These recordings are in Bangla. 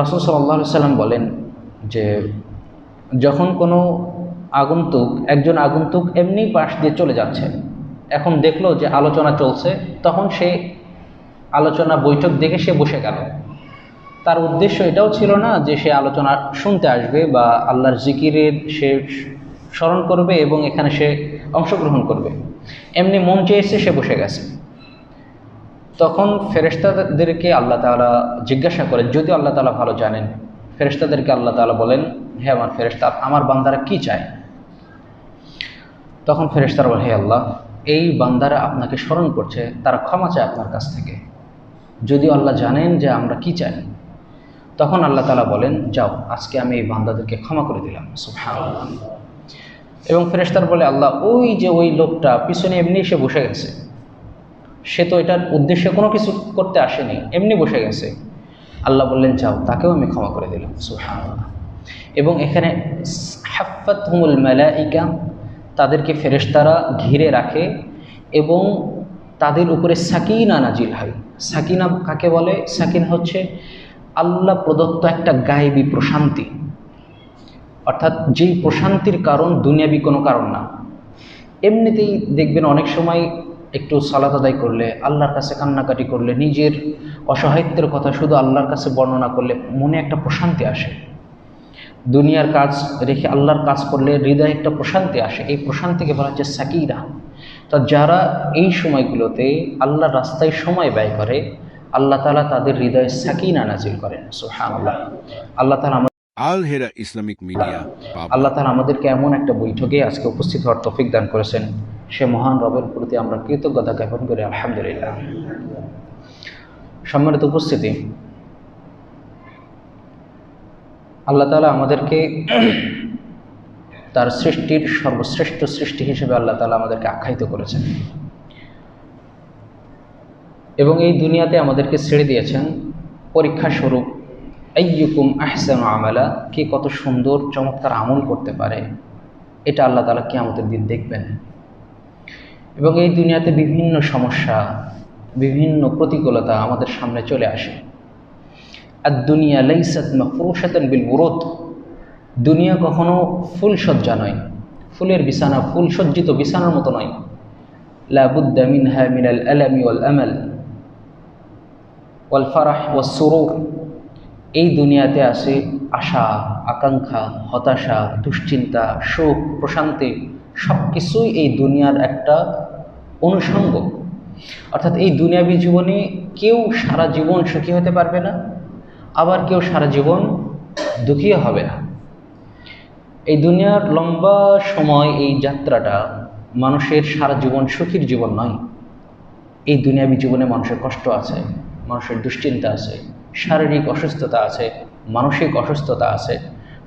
রাসূল সাল্লাল্লাহু আলাইহি সাল্লাম বলেন যে যখন কোনো একজন আগন্তুক এমনি পাশ দিয়ে চলে যাচ্ছে, এখন দেখলো যে আলোচনা চলছে, তখন সে আলোচনা বৈঠক দেখে সে বসে গেল। তার উদ্দেশ্য এটাও ছিল না যে সে আলোচনা শুনতে আসবে বা আল্লাহর জিকিরের সে স্মরণ করবে এবং এখানে সে অংশগ্রহণ করবে, এমনি মন চেয়েছে সে বসে গেছে। তখন ফেরেশতাদেরকে আল্লাহ তাআলা জিজ্ঞাসা করেন, যদিও আল্লাহ তাআলা ভালো জানেন, ফেরেশতাদেরকে আল্লাহ তাআলা বলেন, হে আমার ফেরেশতা, আমার বান্দারা কি চায়? তখন ফেরেশতারা বলে, হে আল্লাহ, এই বান্দারা আপনাকে স্মরণ করছে, তারা ক্ষমা চায় আপনার কাছ থেকে, যদিও আল্লাহ জানেন যে আমরা কি চাই। তখন আল্লাহ তাআলা বলেন, যাও, আজকে আমি এই বান্দাদেরকে ক্ষমা করে দিলাম। সুবহানাল্লাহ। এবং ফেরেশতারা বলে, আল্লাহ, ওই লোকটা পিছনে এমনি এসে বসে গেছে, সে তো এটার উদ্দেশ্যে কোনো কিছু করতে আসেনি, এমনি বসে গেছে। আল্লাহ বললেন, যাও, তাকেও আমি ক্ষমা করে দিলাম। সুবহানাল্লাহ। এবং এখানে হাফাতহুমুল মালাইকা, তাদেরকে ফেরেশতারা ঘিরে রাখে এবং তাদের উপরে সাকিনা নাজিল হয়। সাকিনা কাকে বলে? সাকিনা হচ্ছে আল্লাহ প্রদত্ত একটা গায়েবী প্রশান্তি, অর্থাৎ যেই প্রশান্তির কারণ দুনিয়াবি কোনো কারণ না। এমনিতেই দেখবেন অনেক সময় একটু সালাত আদায় করলে, আল্লাহর কাছে কান্নাকাটি করলে, নিজের অসহায়ত্বের কথা শুধু আল্লাহর কাছে বর্ণনা করলে মনে একটা প্রশান্তি আসে। দুনিয়ার কাজ রেখে আল্লাহর কাজ করলে হৃদয়ে একটা প্রশান্তি আসে, এই প্রশান্তিকে বলা হচ্ছে সাকিনা। তো যারা এই সময়গুলোতে আল্লাহর রাস্তায় সময় ব্যয় করে, আল্লাহ তাআলা তাদের হৃদয়ে সাকিনা নাজিল করেন। সুবহানাল্লাহ। আল্লাহ তাআলা আল হেরা ইসলামিক মিডিয়া, আল্লাহ তাআলা আমাদেরকে এমন একটা বৈঠকে আজকে উপস্থিত হওয়ার তৌফিক দান করেছেন, সে মহান রবের প্রতি আমরা কৃতজ্ঞতা জ্ঞাপন করি, আলহামদুলিল্লাহ। সম্মানিত উপস্থিতি, আল্লাহ তাআলা আমাদেরকে তার সৃষ্টির সর্বশ্রেষ্ঠ সৃষ্টি হিসেবে আল্লাহ তাআলা আমাদেরকে আখ্যায়িত করেছেন এবং এই দুনিয়াতে আমাদেরকে ছেড়ে দিয়েছেন পরীক্ষা স্বরূপ। আইয়ুকুম আহসানু আমালা, কে কত সুন্দর চমৎকার আমল করতে পারে, এটা আল্লাহ তাআলা কিয়ামতের দিন দেখবেন। এবং এই দুনিয়াতে বিভিন্ন সমস্যা, বিভিন্ন প্রতিকূলতা আমাদের সামনে চলে আসে। আদ-দুনিয়া লাইসাত মাফরুশাতান বিল বুরুদ, দুনিয়া কখনো ফুলসজ্জা নয়, ফুলের বিছানা, ফুল সজ্জিত বিছানার মতো নয়। লা বুদ্দা মিনহা মিনাল আলামি ওয়াল আমাল ওয়াল ফারাহ ওয়াস সুরুর, এই দুনিয়াতে আছে আশা, আকাঙ্ক্ষা, হতাশা, দুশ্চিন্তা, শোক, প্রশান্তি, সব কিছুই এই দুনিয়ার একটা অনুষঙ্গ। অর্থাৎ এই দুনিয়াবী জীবনে কেউ সারা জীবন সুখী হতে পারবে না, আবার কেউ সারা জীবন দুঃখী হবে না। এই দুনিয়ার লম্বা সময় এই যাত্রাটা মানুষের সারা জীবন সুখীর জীবন নয়। এই দুনিয়াবী জীবনে মানুষের কষ্ট আছে, মানুষের দুশ্চিন্তা আছে, শারীরিক অসুস্থতা আছে, মানসিক অসুস্থতা আছে,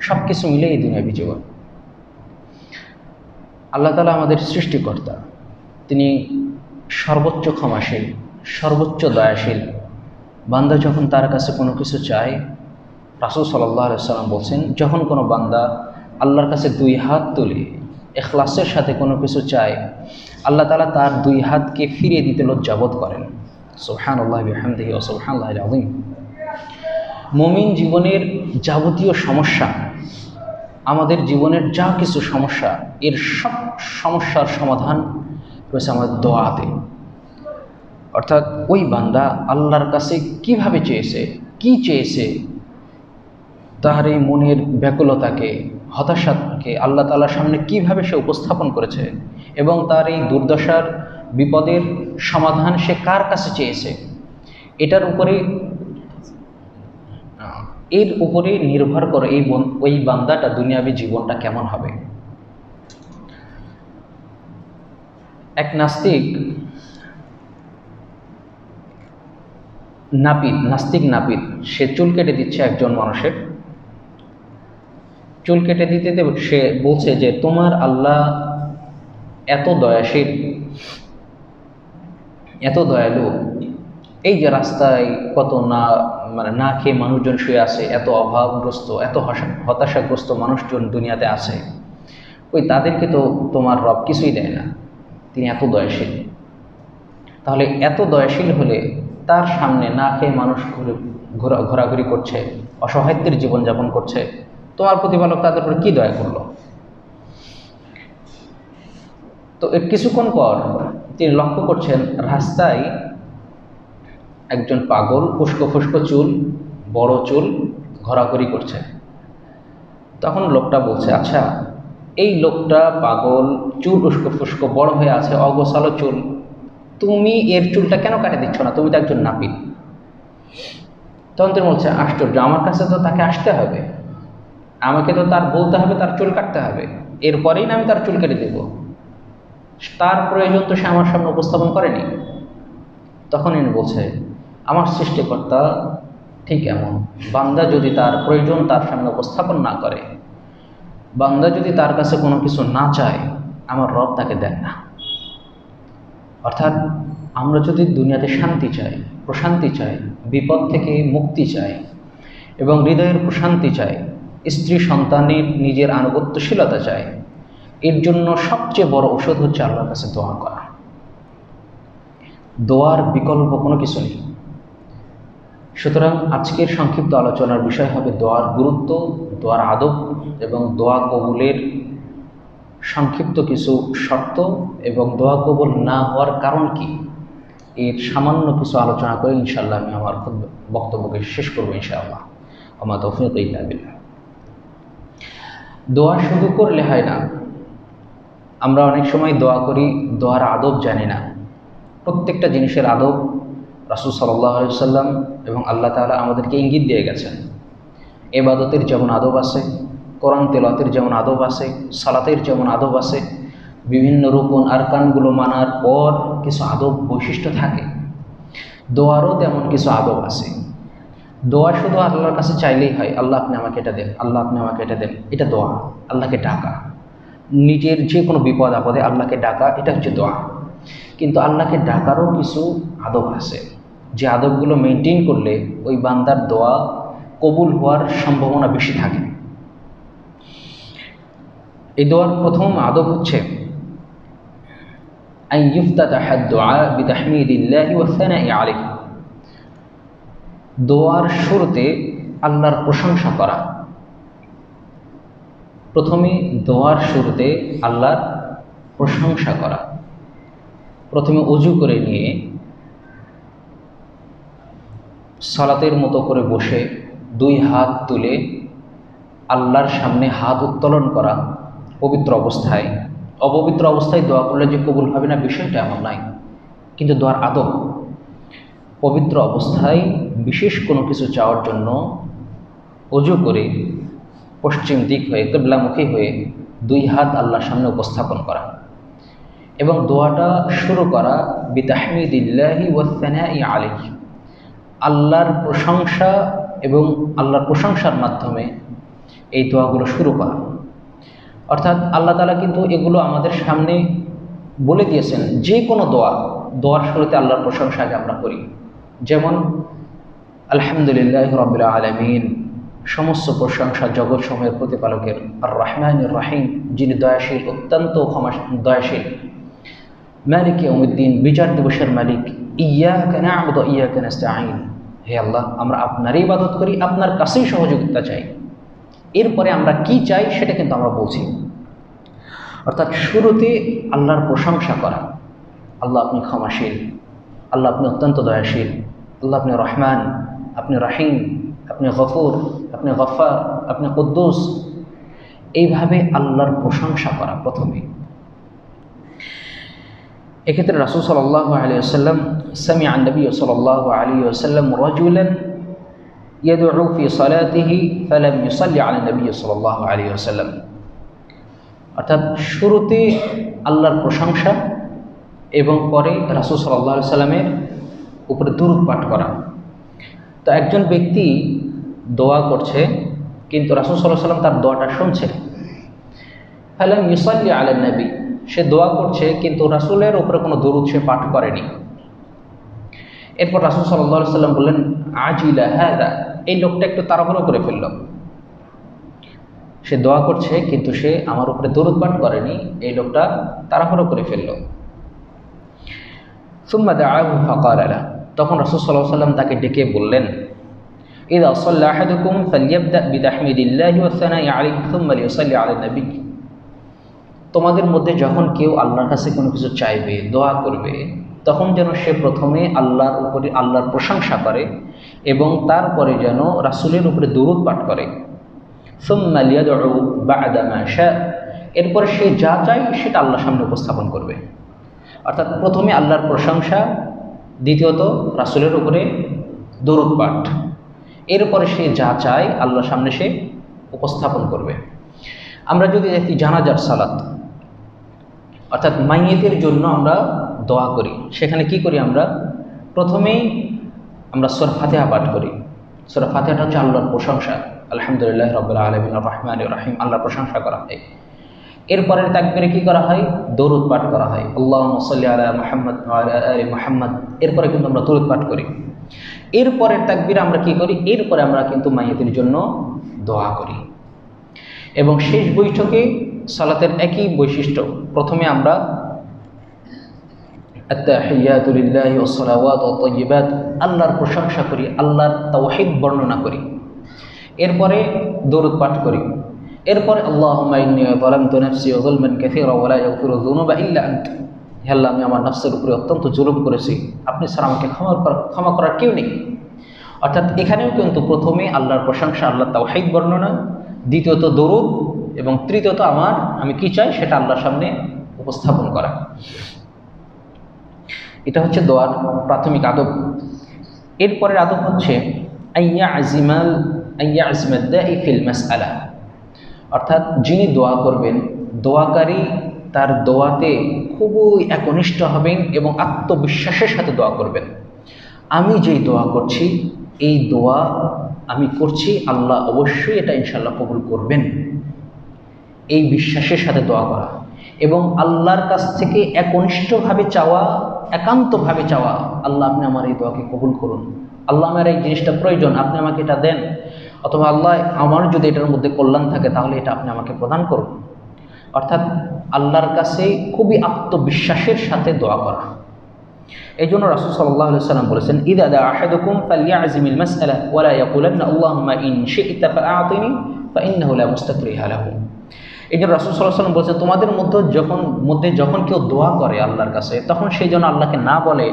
সব কিছু মিলে এই দুনিয়াবী জীবন। আল্লাহ তাআলা আমাদের সৃষ্টিকর্তা, তিনি সর্বোচ্চ ক্ষমাশীল, সর্বোচ্চ দয়াশীল। বান্দা যখন তার কাছে কোনো কিছু চায়, রাসূল সাল্লাল্লাহু আলাইহি ওয়াসাল্লাম বলছেন, যখন কোনো বান্দা আল্লাহর কাছে দুই হাত তুলে ইখলাসের সাথে কোনো কিছু চায়, আল্লাহ তাআলা তার দুই হাতকে ফিরিয়ে দিতে লজ্জাবোধ করেন। সুবহানাল্লাহি ওয়া বিহামদিহি ওয়া সুবহানাল্লাহিল আযীম। মুমিন জীবনের যাবতীয় সমস্যা, আমাদের জীবনের যা কিছু সমস্যা, এর সব সমস্যার সমাধান রয়েছে আমাদের দোয়াতে। অর্থাৎ ওই বান্দা আল্লাহর কাছে কিভাবে চেয়েছে, কি চেয়েছে, তার এই মনের ব্যাকুলতাকে, হতাশাকে আল্লাহ তাআলার সামনে কিভাবে সে উপস্থাপন করেছে এবং তার এই দুর্দশার, বিপদের সমাধান সে কার কাছে চেয়েছে, এর উপরে নির্ভর করে ওই বান্দাটা দুনিয়াবী জীবনটা কেমন হবে। এক নাস্তিক নাপিত, সে চুল কেটে দিচ্ছে একজন মানুষের। চুল কেটে দিতে সে বলছে যে, তোমার আল্লাহ এত দয়াশীল, এত দয়ালু, এই যে রাস্তায় কত না খেয়ে মানুষজন শুয়ে আছে, এত অভাবগ্রস্ত, এত হতাশাগ্রস্ত মানুষজন দুনিয়াতে আছে, তাদেরকে তো তোমার রব কিছুই দেয় না, তিনি এত দয়াশীল। তাহলে এত দয়াশীল হলে তার সামনে না খেয়ে মানুষ ঘোরাঘুরি করছে, অসহায়ত্বের জীবনযাপন করছে, তোমার প্রতিপালক তাদের উপরে কী দয়া করলো? তো এর কিছুক্ষণ পর তিনি লক্ষ্য করছেন রাস্তায় একজন পাগল, ফুসকো ফুসকো চুল, বড় চুল, ঘোরাঘুরি করছে। তখন লোকটা বলছে, আচ্ছা এই লোকটা পাগল, চুল উস্কো ফুস্কো, বড় হয়ে আছে, অগোছালো চুল, তুমি এর চুলটা কেন কাটে দিচ্ছ না? তুমি তো একজন নাপিত। তখন তিনি বলছে, আশ্চর্য, আমার কাছে তো তাকে আসতে হবে, আমাকে তো তার বলতে হবে তার চুল কাটতে হবে, এরপরেই না আমি তার চুল কেটে দেব, তার প্রয়োজন তো সে আমার সামনে উপস্থাপন করেনি। তখন ইনি বলছে, আমার সৃষ্টিকর্তা ঠিক এমন, বান্দা যদি তার প্রয়োজন তার সামনে উপস্থাপন না করে, বান্দা যদি তার কাছে কোনো কিছু না চায়, আমার রব তাকে দেন না। অর্থাৎ আমরা যদি দুনিয়াতে শান্তি চাই, প্রশান্তি চাই, বিপদ থেকে মুক্তি চাই এবং হৃদয়ের প্রশান্তি চাই, স্ত্রী সন্তানের নিজের আনুগত্যশীলতা চাই, এর জন্য সবচেয়ে বড় ঔষধ হচ্ছে আল্লাহর কাছে দোয়া করা। দোয়ার বিকল্প কোনো কিছু নেই। সুতরাং আজকের সংক্ষিপ্ত আলোচনার বিষয় হবে দোয়ার গুরুত্ব, দোয়ার আদব এবং দোয়া কবুলের সংক্ষিপ্ত কিছু শর্ত এবং দোয়া কবুল না হওয়ার কারণ কি, এর সামান্য কিছু আলোচনা করে ইনশাআল্লাহ আমি আমার বক্তব্যকে শেষ করবো ইনশাআল্লাহ। ওমা তৌফিক ইল্লা বিল্লাহ। দোয়া শুধু করলে হয় না। আমরা অনেক সময় দোয়া করি, দোয়ার আদব জানি না। প্রত্যেকটা জিনিসের আদব রাসূল সাল্লাল্লাহু আলাইহি ওয়াসাল্লাম এবং আল্লাহ তাআলা আমাদেরকে ইঙ্গিত দিয়ে গেছেন। ইবাদতের যেমন আদব আছে, কোরআন তেলাওয়াতের যেমন আদব আছে, সালাতের যেমন আদব আছে, বিভিন্ন রুকুন আরকানগুলো মানার পর কিছু আদব বৈশিষ্ট্য থাকে, দোয়ারও তেমন কিছু আদব আছে। দোয়া শুধু আল্লাহর কাছে চাইলেই হয়, আল্লাহ আপনি আমাকে এটা দেন, আল্লাহ আপনি আমাকে এটা দেন, এটা দোয়া। আল্লাহকে ডাকা, নিজের যে কোনো বিপদ আপদে আল্লাহকে ডাকা, এটা হচ্ছে দোয়া। কিন্তু আল্লাহকে ডাকারও কিছু আদব আছে, যে আদবগুলো মেনটেন করলে ওই বান্দার দোয়া কবুল হওয়ার সম্ভাবনা বেশি থাকে। এই দোয়ার প্রথম আদব হচ্ছে আন ইফতাতাহা দুআ বিতাহমিদিল্লাহি ওয়া সানাই আলাইহি। দোয়ার শুরুতে আল্লাহর প্রশংসা করা। প্রথমে দোয়ার শুরুতে আল্লাহর প্রশংসা করা। প্রথমে ওযু করে নিয়ে সালাতের মতো করে বসে দুই হাত তুলে আল্লাহর সামনে হাত উত্তোলন করা পবিত্র অবস্থায়। অপবিত্র অবস্থায় দোয়া করলে যে কবুল হবে না বিষয়টা এমন নাই, কিন্তু দোয়ার আদব পবিত্র অবস্থায় বিশেষ কোনো কিছু চাওয়ার জন্য ওযু করে পশ্চিম দিক হয়ে কিবলামুখী হয়ে দুই হাত আল্লাহর সামনে উপস্থাপন করা এবং দোয়াটা শুরু করা বিতাহমিদিল্লাহি ওয়া সানাই আলাইহি। আল্লাহর প্রশংসা এবং আল্লাহর প্রশংসার মাধ্যমে এই দোয়াগুলো শুরু করা। অর্থাৎ আল্লাহ তাআলা কিন্তু এগুলো আমাদের সামনে বলে দিয়েছেন, যে কোনো দোয়ার শুরুতে আল্লাহর প্রশংসা আগে আমরা করি। যেমন আলহামদুলিল্লাহি রাব্বিল আলামিন, সমস্ত প্রশংসা জগৎ সমূহের প্রতিপালকের, আর রহমানির রহিম, যিনি দয়াশীল, অত্যন্ত দয়াশীল, মালিক ইয়াউমিদ্দিন, বিচার দিবসের মালিক, ইয়্যাকা না'বুদু ওয়া ইয়্যাকা নাস্তাঈন, হে আল্লাহ আমরা আপনারই ইবাদত করি, আপনার কাছেই সহযোগিতা চাই। এরপরে আমরা কি চাই সেটা কিন্তু আমরা বলছি। অর্থাৎ শুরুতে আল্লাহর প্রশংসা করা, আল্লাহ আপনি ক্ষমাশীল, আল্লাহ আপনি অত্যন্ত দয়াশীল, আল্লাহ আপনি রহমান, আপনি রহিম, আপনি গফুর, আপনি গফার, আপনি কুদ্দুস, এইভাবে আল্লাহর প্রশংসা করা প্রথমে। এক্ষেত্রে রাসূল সাল্লাল্লাহু আলাইহি ওয়াসাল্লাম সামিআ নবী সাল্লাল্লাহু আলাইহি ওয়াসাল্লাম রাজুলান ইয়াদউ ফি সালাতিহি ফালাম ইউসাল্লি আলা নবী সাল্লাল্লাহু আলাইহি ওয়াসাল্লাম। অর্থাৎ শুরুতে আল্লাহর প্রশংসা এবং পরে রাসূল সাল্লাল্লাহু আলাইহি ওয়াসাল্লামের উপরে দুরূদ পাঠ করা। তো একজন ব্যক্তি দোয়া করছে কিন্তু রাসূল সাল্লাল্লাহু আলাইহি ওয়াসাল্লাম তার দোয়াটা শুনছে। ফালাম ইউসাল্লি আলা নবী, সে দোয়া করছে কিন্তু রাসূলের উপরে কোনো দুরূদ সে পাঠ করেনি। এরপর রাসূল সাল্লাল্লাহু আলাইহি ওয়াসাল্লাম বললেন, আজিলা হাযা, এই লোকটা একটু তাড়াহুড়ো করে ফেলল। সে দোয়া করছে কিন্তু সে আমার উপরে দুরূদ পাঠ করেনি, এই লোকটা তাড়াহুড়ো করে ফেলল। সুম্মা দাআহু ফাকালা লা, তখন রাসূল সাল্লাল্লাহু আলাইহি ওয়াসাল্লাম তাকে ডেকে বললেন, ইযা সাল্লা আহাদুকুম ফালইয়াবদা বিতাহমিদিল্লাহি ওয়া সানাই আলাইহি সুম্মা লিয়ুসাল্লি আলা নবী। তোমাদের মধ্যে যখন কেউ আল্লাহর কাছে কোনো কিছু চাইবে, দোয়া করবে, তখন যেন সে প্রথমে আল্লাহর উপরে আল্লাহর প্রশংসা করে এবং তারপরে যেন রাসূলের উপরে দরুদ পাঠ করে। সুম্মা লিয়াদউ বা'দা মা শা, এরপরে সে যা চায় সেটা আল্লাহর সামনে উপস্থাপন করবে। অর্থাৎ প্রথমে আল্লাহর প্রশংসা, দ্বিতীয়ত রাসূলের উপরে দরুদ পাঠ, এরপরে সে যা চায় আল্লাহর সামনে সে উপস্থাপন করবে। আমরা যদি দেখি জানাজার সালাত, অর্থাৎ মাইয়েতের জন্য আমরা দোয়া করি, সেখানে কি করি? আমরা প্রথমেই আমরা সূরা ফাতিহা পাঠ করি। সূরা ফাতিহাটা হচ্ছে আল্লাহর প্রশংসা, আলহামদুলিল্লাহ রাব্বিল আলামিন আর রহমানির রহিম, আল্লাহর প্রশংসা করা হয়। এরপরের তাকবীরে কি করা হয়? দরুদ পাঠ করা হয়, আল্লাহুম্মা সাল্লি আলা মুহাম্মাদ ওয়া আলা আলি মুহাম্মাদ। এরপরে কিন্তু আমরা দরুদ পাঠ করি। এরপরের তাকবীরে আমরা কি করি? এরপরে আমরা কিন্তু মাইয়েতের জন্য দোয়া করি। এবং শেষ বৈঠকে সালাতের একই বৈশিষ্ট্য, প্রথমে আমরা আত-তাহিয়াতু লিল্লাহি ওয়াস সালাওয়াতু ওয়াত তাইয়্যিবাত, আল্লাহর প্রশংসা করি, আল্লাহর তাওহীদ বর্ণনা করি, এরপরে দরুদ পাঠ করি, এরপরে আল্লাহুম্মা ইন্নী যালামতু নাফসি যুলমান কাসীরা ওয়া লা ইয়াগফিরু যুনুবা ইল্লা আনতা। হে আল্লাহ, আমি আমার নফসের উপরে অত্যন্ত জুলুম করেছি, আপনি ছাড়া আমাকে ক্ষমা করার কেউ নেই। অর্থাৎ এখানেও কিন্তু প্রথমে আল্লাহর প্রশংসা, আল্লাহর তাওহীদ বর্ণনা, দ্বিতীয়ত দরুদ এবং তৃতীয়ত আমি কি চাই সেটা আল্লাহর সামনে উপস্থাপন করা। এটা হচ্ছে দোয়ার প্রাথমিক আদব। এরপরের আদব হচ্ছে আইয়া আজিমাদ দাই ফিল মাসআলা, অর্থাৎ যিনি দোয়া করবেন, দোয়াকারী তার দোয়াতে খুবই একনিষ্ঠ হবেন এবং আত্মবিশ্বাসের সাথে দোয়া করবেন। আমি যেই দোয়া করছি, এই দোয়া আমি করছি, আল্লাহ অবশ্যই এটা ইনশাআল্লাহ কবুল করবেন, এই বিশ্বাসের সাথে দোয়া করা। এবং আল্লাহর কাছ থেকে একনিষ্ঠভাবে চাওয়া, একান্তভাবে চাওয়া, আল্লাহ আপনি আমার এই দোয়াকে কবুল করুন, আল্লাহ আমার এই জিনিসটা প্রয়োজন, আপনি আমাকে এটা দেন, অথবা আল্লাহ আমার যদি এটার মধ্যে কল্যাণ থাকে তাহলে এটা আপনি আমাকে প্রদান করুন। অর্থাৎ আল্লাহর কাছে খুবই আত্মবিশ্বাসের সাথে দোয়া করা। এই জন্য রাসূল সাল্লাল্লাহু আলাইহি ওয়াসাল্লাম বলেছেন, ইযা দা আহাদুকুম ফালইয়াযমিল মাসআলা ওয়া লা ইয়াকুলান্না আল্লাহুম্মা ইন শি'তা ফাআতিনি ফাইন্নাহু লা মুস্তাকরিহা লাহু। এই জন্য রাসূল সাল্লাল্লাহু আলাইহি ওয়াসাল্লাম বলেছেন, তোমাদের মধ্যে যখন কেউ দোয়া করে আল্লাহর কাছে, তখন সেই জন্য আল্লাহকে না বলে,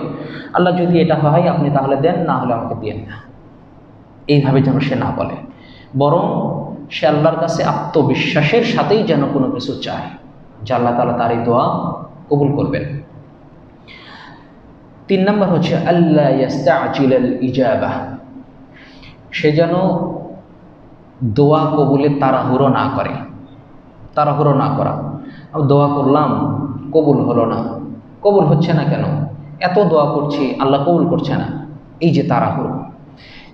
আল্লাহ যদি এটা হয় আপনি তাহলে দেন, না হলে আমাকে দিয়েন না, এইভাবে যেন সে না বলে, বরং সে আল্লাহর কাছে আত্মবিশ্বাসের সাথেই যেন কোনো কিছু চায় যে আল্লাহ তাআলা তার এই দোয়া কবুল করবেন। 3 নম্বর হচ্ছে আল্লা ইয়াস্তাজিলাল ইজাবাহ, সে যেন দোয়া কবুলে তাড়াহুড়ো না করে। তাড়াহুড়ো না করা, দোয়া করলাম কবুল হলো না, কবুল হচ্ছে না কেন, এত দোয়া করছি আল্লাহ কবুল করছে না, এই যে তাড়াহুড়ো,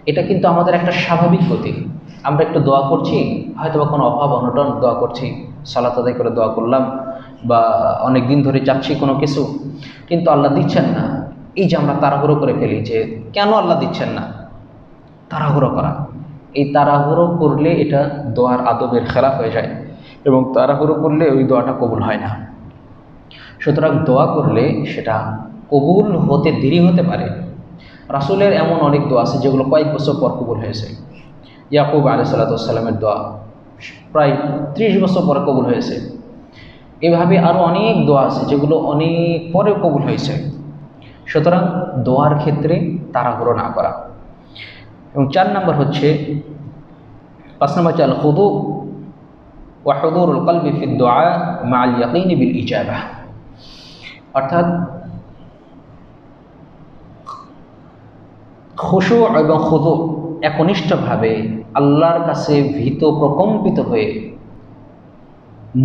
এটা কিন্তু আমাদের একটা স্বাভাবিক গতি। আমরা একটু দোয়া করছি, হয়তো বা কোনো অভাব অনটন দোয়া করছি, সালাত আদায় করে দোয়া করলাম, বা অনেক দিন ধরে চাচ্ছি কোনো কিছু, কিন্তু আল্লাহ দিচ্ছেন না, এই যে আমরা তাড়াহুড়ো করে ফেলি যে কেন আল্লাহ দিচ্ছেন না, তাড়াহুড়ো করা, এই তাড়াহুড়ো করলে এটা দোয়ার আদবের খেলাফ হয়ে যায় এবং তাড়াহুড়ো করলে ওই দোয়াটা কবুল হয় না। সুতরাং দোয়া করলে সেটা কবুল হতে দেরি হতে পারে। রাসূলের এমন অনেক দোয়া আছে যেগুলো কয়েক বছর পর কবুল হয়েছে। ইয়াকুব আলাইহিস সালামের দোয়া প্রায় 30 বছর পরে কবুল হয়েছে। এভাবে আরও অনেক দোয়া আছে যেগুলো অনেক পরে কবুল হয়েছে। সুতরাং দোয়ার ক্ষেত্রে তাড়াহুড়ো না করা। এবং 4 নম্বর হচ্ছে 5 নম্বর হচ্ছে আল খুদু ওয়া হুদুরুল কলবি ফিদ দুআ মা'আল ইয়াকিন বিল ইজাবাহ, অর্থাৎ খুশু এবং খুদু, একনিষ্ঠভাবে আল্লাহর কাছে ভীত প্রকম্পিত হয়ে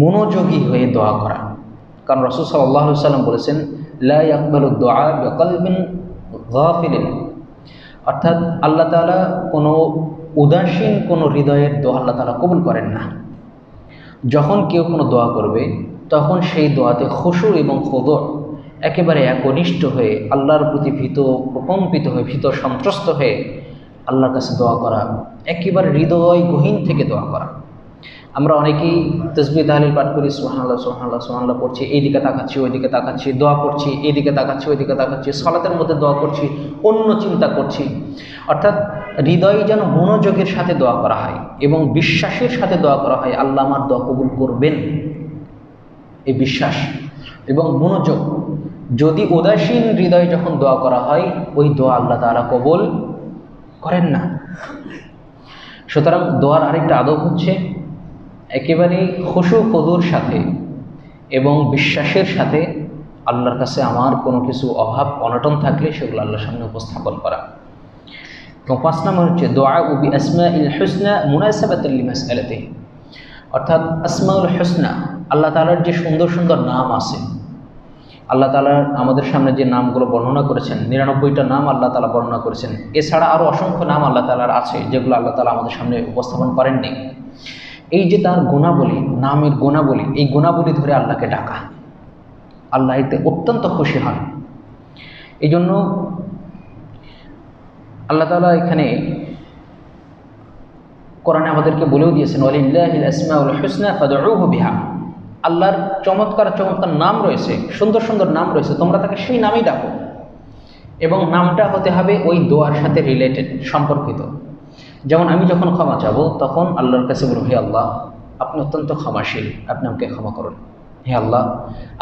মনোযোগী হয়ে দোয়া করা। কারণ রাসূল সাল্লাল্লাহু আলাইহি ওয়াসাল্লাম বলেছেন, লা ইয়াকবালু দুআ বিকলবিন গাফিলিন, অর্থাৎ আল্লাহ তাআলা কোনো উদাসীন কোনো হৃদয়ের দোয়া আল্লাহ তাআলা কবুল করেন না। যখন কেউ কোনো দোয়া করবে তখন সেই দোয়াতে খুশু এবং খুদু, একেবারে একনিষ্ঠ হয়ে আল্লাহর প্রতি ভীত প্রকম্পিত হয়ে, ভীত সন্ত্রস্ত হয়ে আল্লাহর কাছে দোয়া করা, একেবারে হৃদয় গহীন থেকে দোয়া করা। আমরা অনেকেই তাসবিহ তাহলিল পাঠ করি, সুবহানাল্লাহ সুবহানাল্লাহ সুবহানাল্লাহ পড়ছি, এইদিকে তাকাচ্ছি ওইদিকে তাকাচ্ছি, দোয়া করছি, এইদিকে তাকাচ্ছি ওইদিকে তাকাচ্ছি, সালাতের মধ্যে দোয়া করছি, অন্য চিন্তা করছি। অর্থাৎ হৃদয় যেন মনোযোগের সাথে দোয়া করা হয় এবং বিশ্বাসের সাথে দোয়া করা হয়, আল্লাহ আমার দোয়া কবুল করবেন। এই বিশ্বাস এবং মনোযোগ, যদি উদাসীন হৃদয় যখন দোয়া করা হয়, ওই দোয়া আল্লাহ তাআলা কবুল করেন না। সুতরাং দোয়ার আরেকটা আদব হচ্ছে একেবারে খুশু খুদুর সাথে এবং বিশ্বাসের সাথে আল্লাহর কাছে আমার কোনো কিছু অভাব অনটন থাকলে সেগুলো আল্লাহর সামনে উপস্থাপন করা। এবং 5 নম্বর হচ্ছে দোয়া বি আসমাইল হুসনা মুনাসাবাতাল লিমাসআলাতিহি, অর্থাৎ আসমাউল হুসনা, আল্লাহ তাআলার যে সুন্দর সুন্দর নাম আছে, আল্লাহ তাআলার আমাদের সামনে যে নামগুলো বর্ণনা করেছেন, 99টা নাম আল্লাহ তাআলা বর্ণনা করেছেন। এছাড়া আরও অসংখ্য নাম আল্লাহ তাআলার আছে যেগুলো আল্লাহ তাআলা আমাদের সামনে উপস্থাপন করেননি। এই যে তার গুণাবলী, নামের গুণাবলী, এই গুণাবলী ধরে আল্লাহকে ডাকা, আল্লাহ এতে অত্যন্ত খুশি হন। এই জন্য আল্লাহ তাআলা এখানে কোরআনে আমাদেরকে বলেও দিয়েছেন, ওয়ালিল্লাহিল আসমাউল হুসনা ফাদউহু বিহা। আল্লাহর চমৎকার চমৎকার নাম রয়েছে, সুন্দর সুন্দর নাম রয়েছে, তোমরা তাকে সেই নামেই ডাকো। এবং নামটা হতে হবে ওই দোয়ার সাথে রিলেটেড, সম্পর্কিত। যেমন আমি যখন ক্ষমা চাবো তখন আল্লাহর কাছে বলবো, হে আল্লাহ আপনি অত্যন্ত ক্ষমাশীল, আপনি আমাকে ক্ষমা করুন। হে আল্লাহ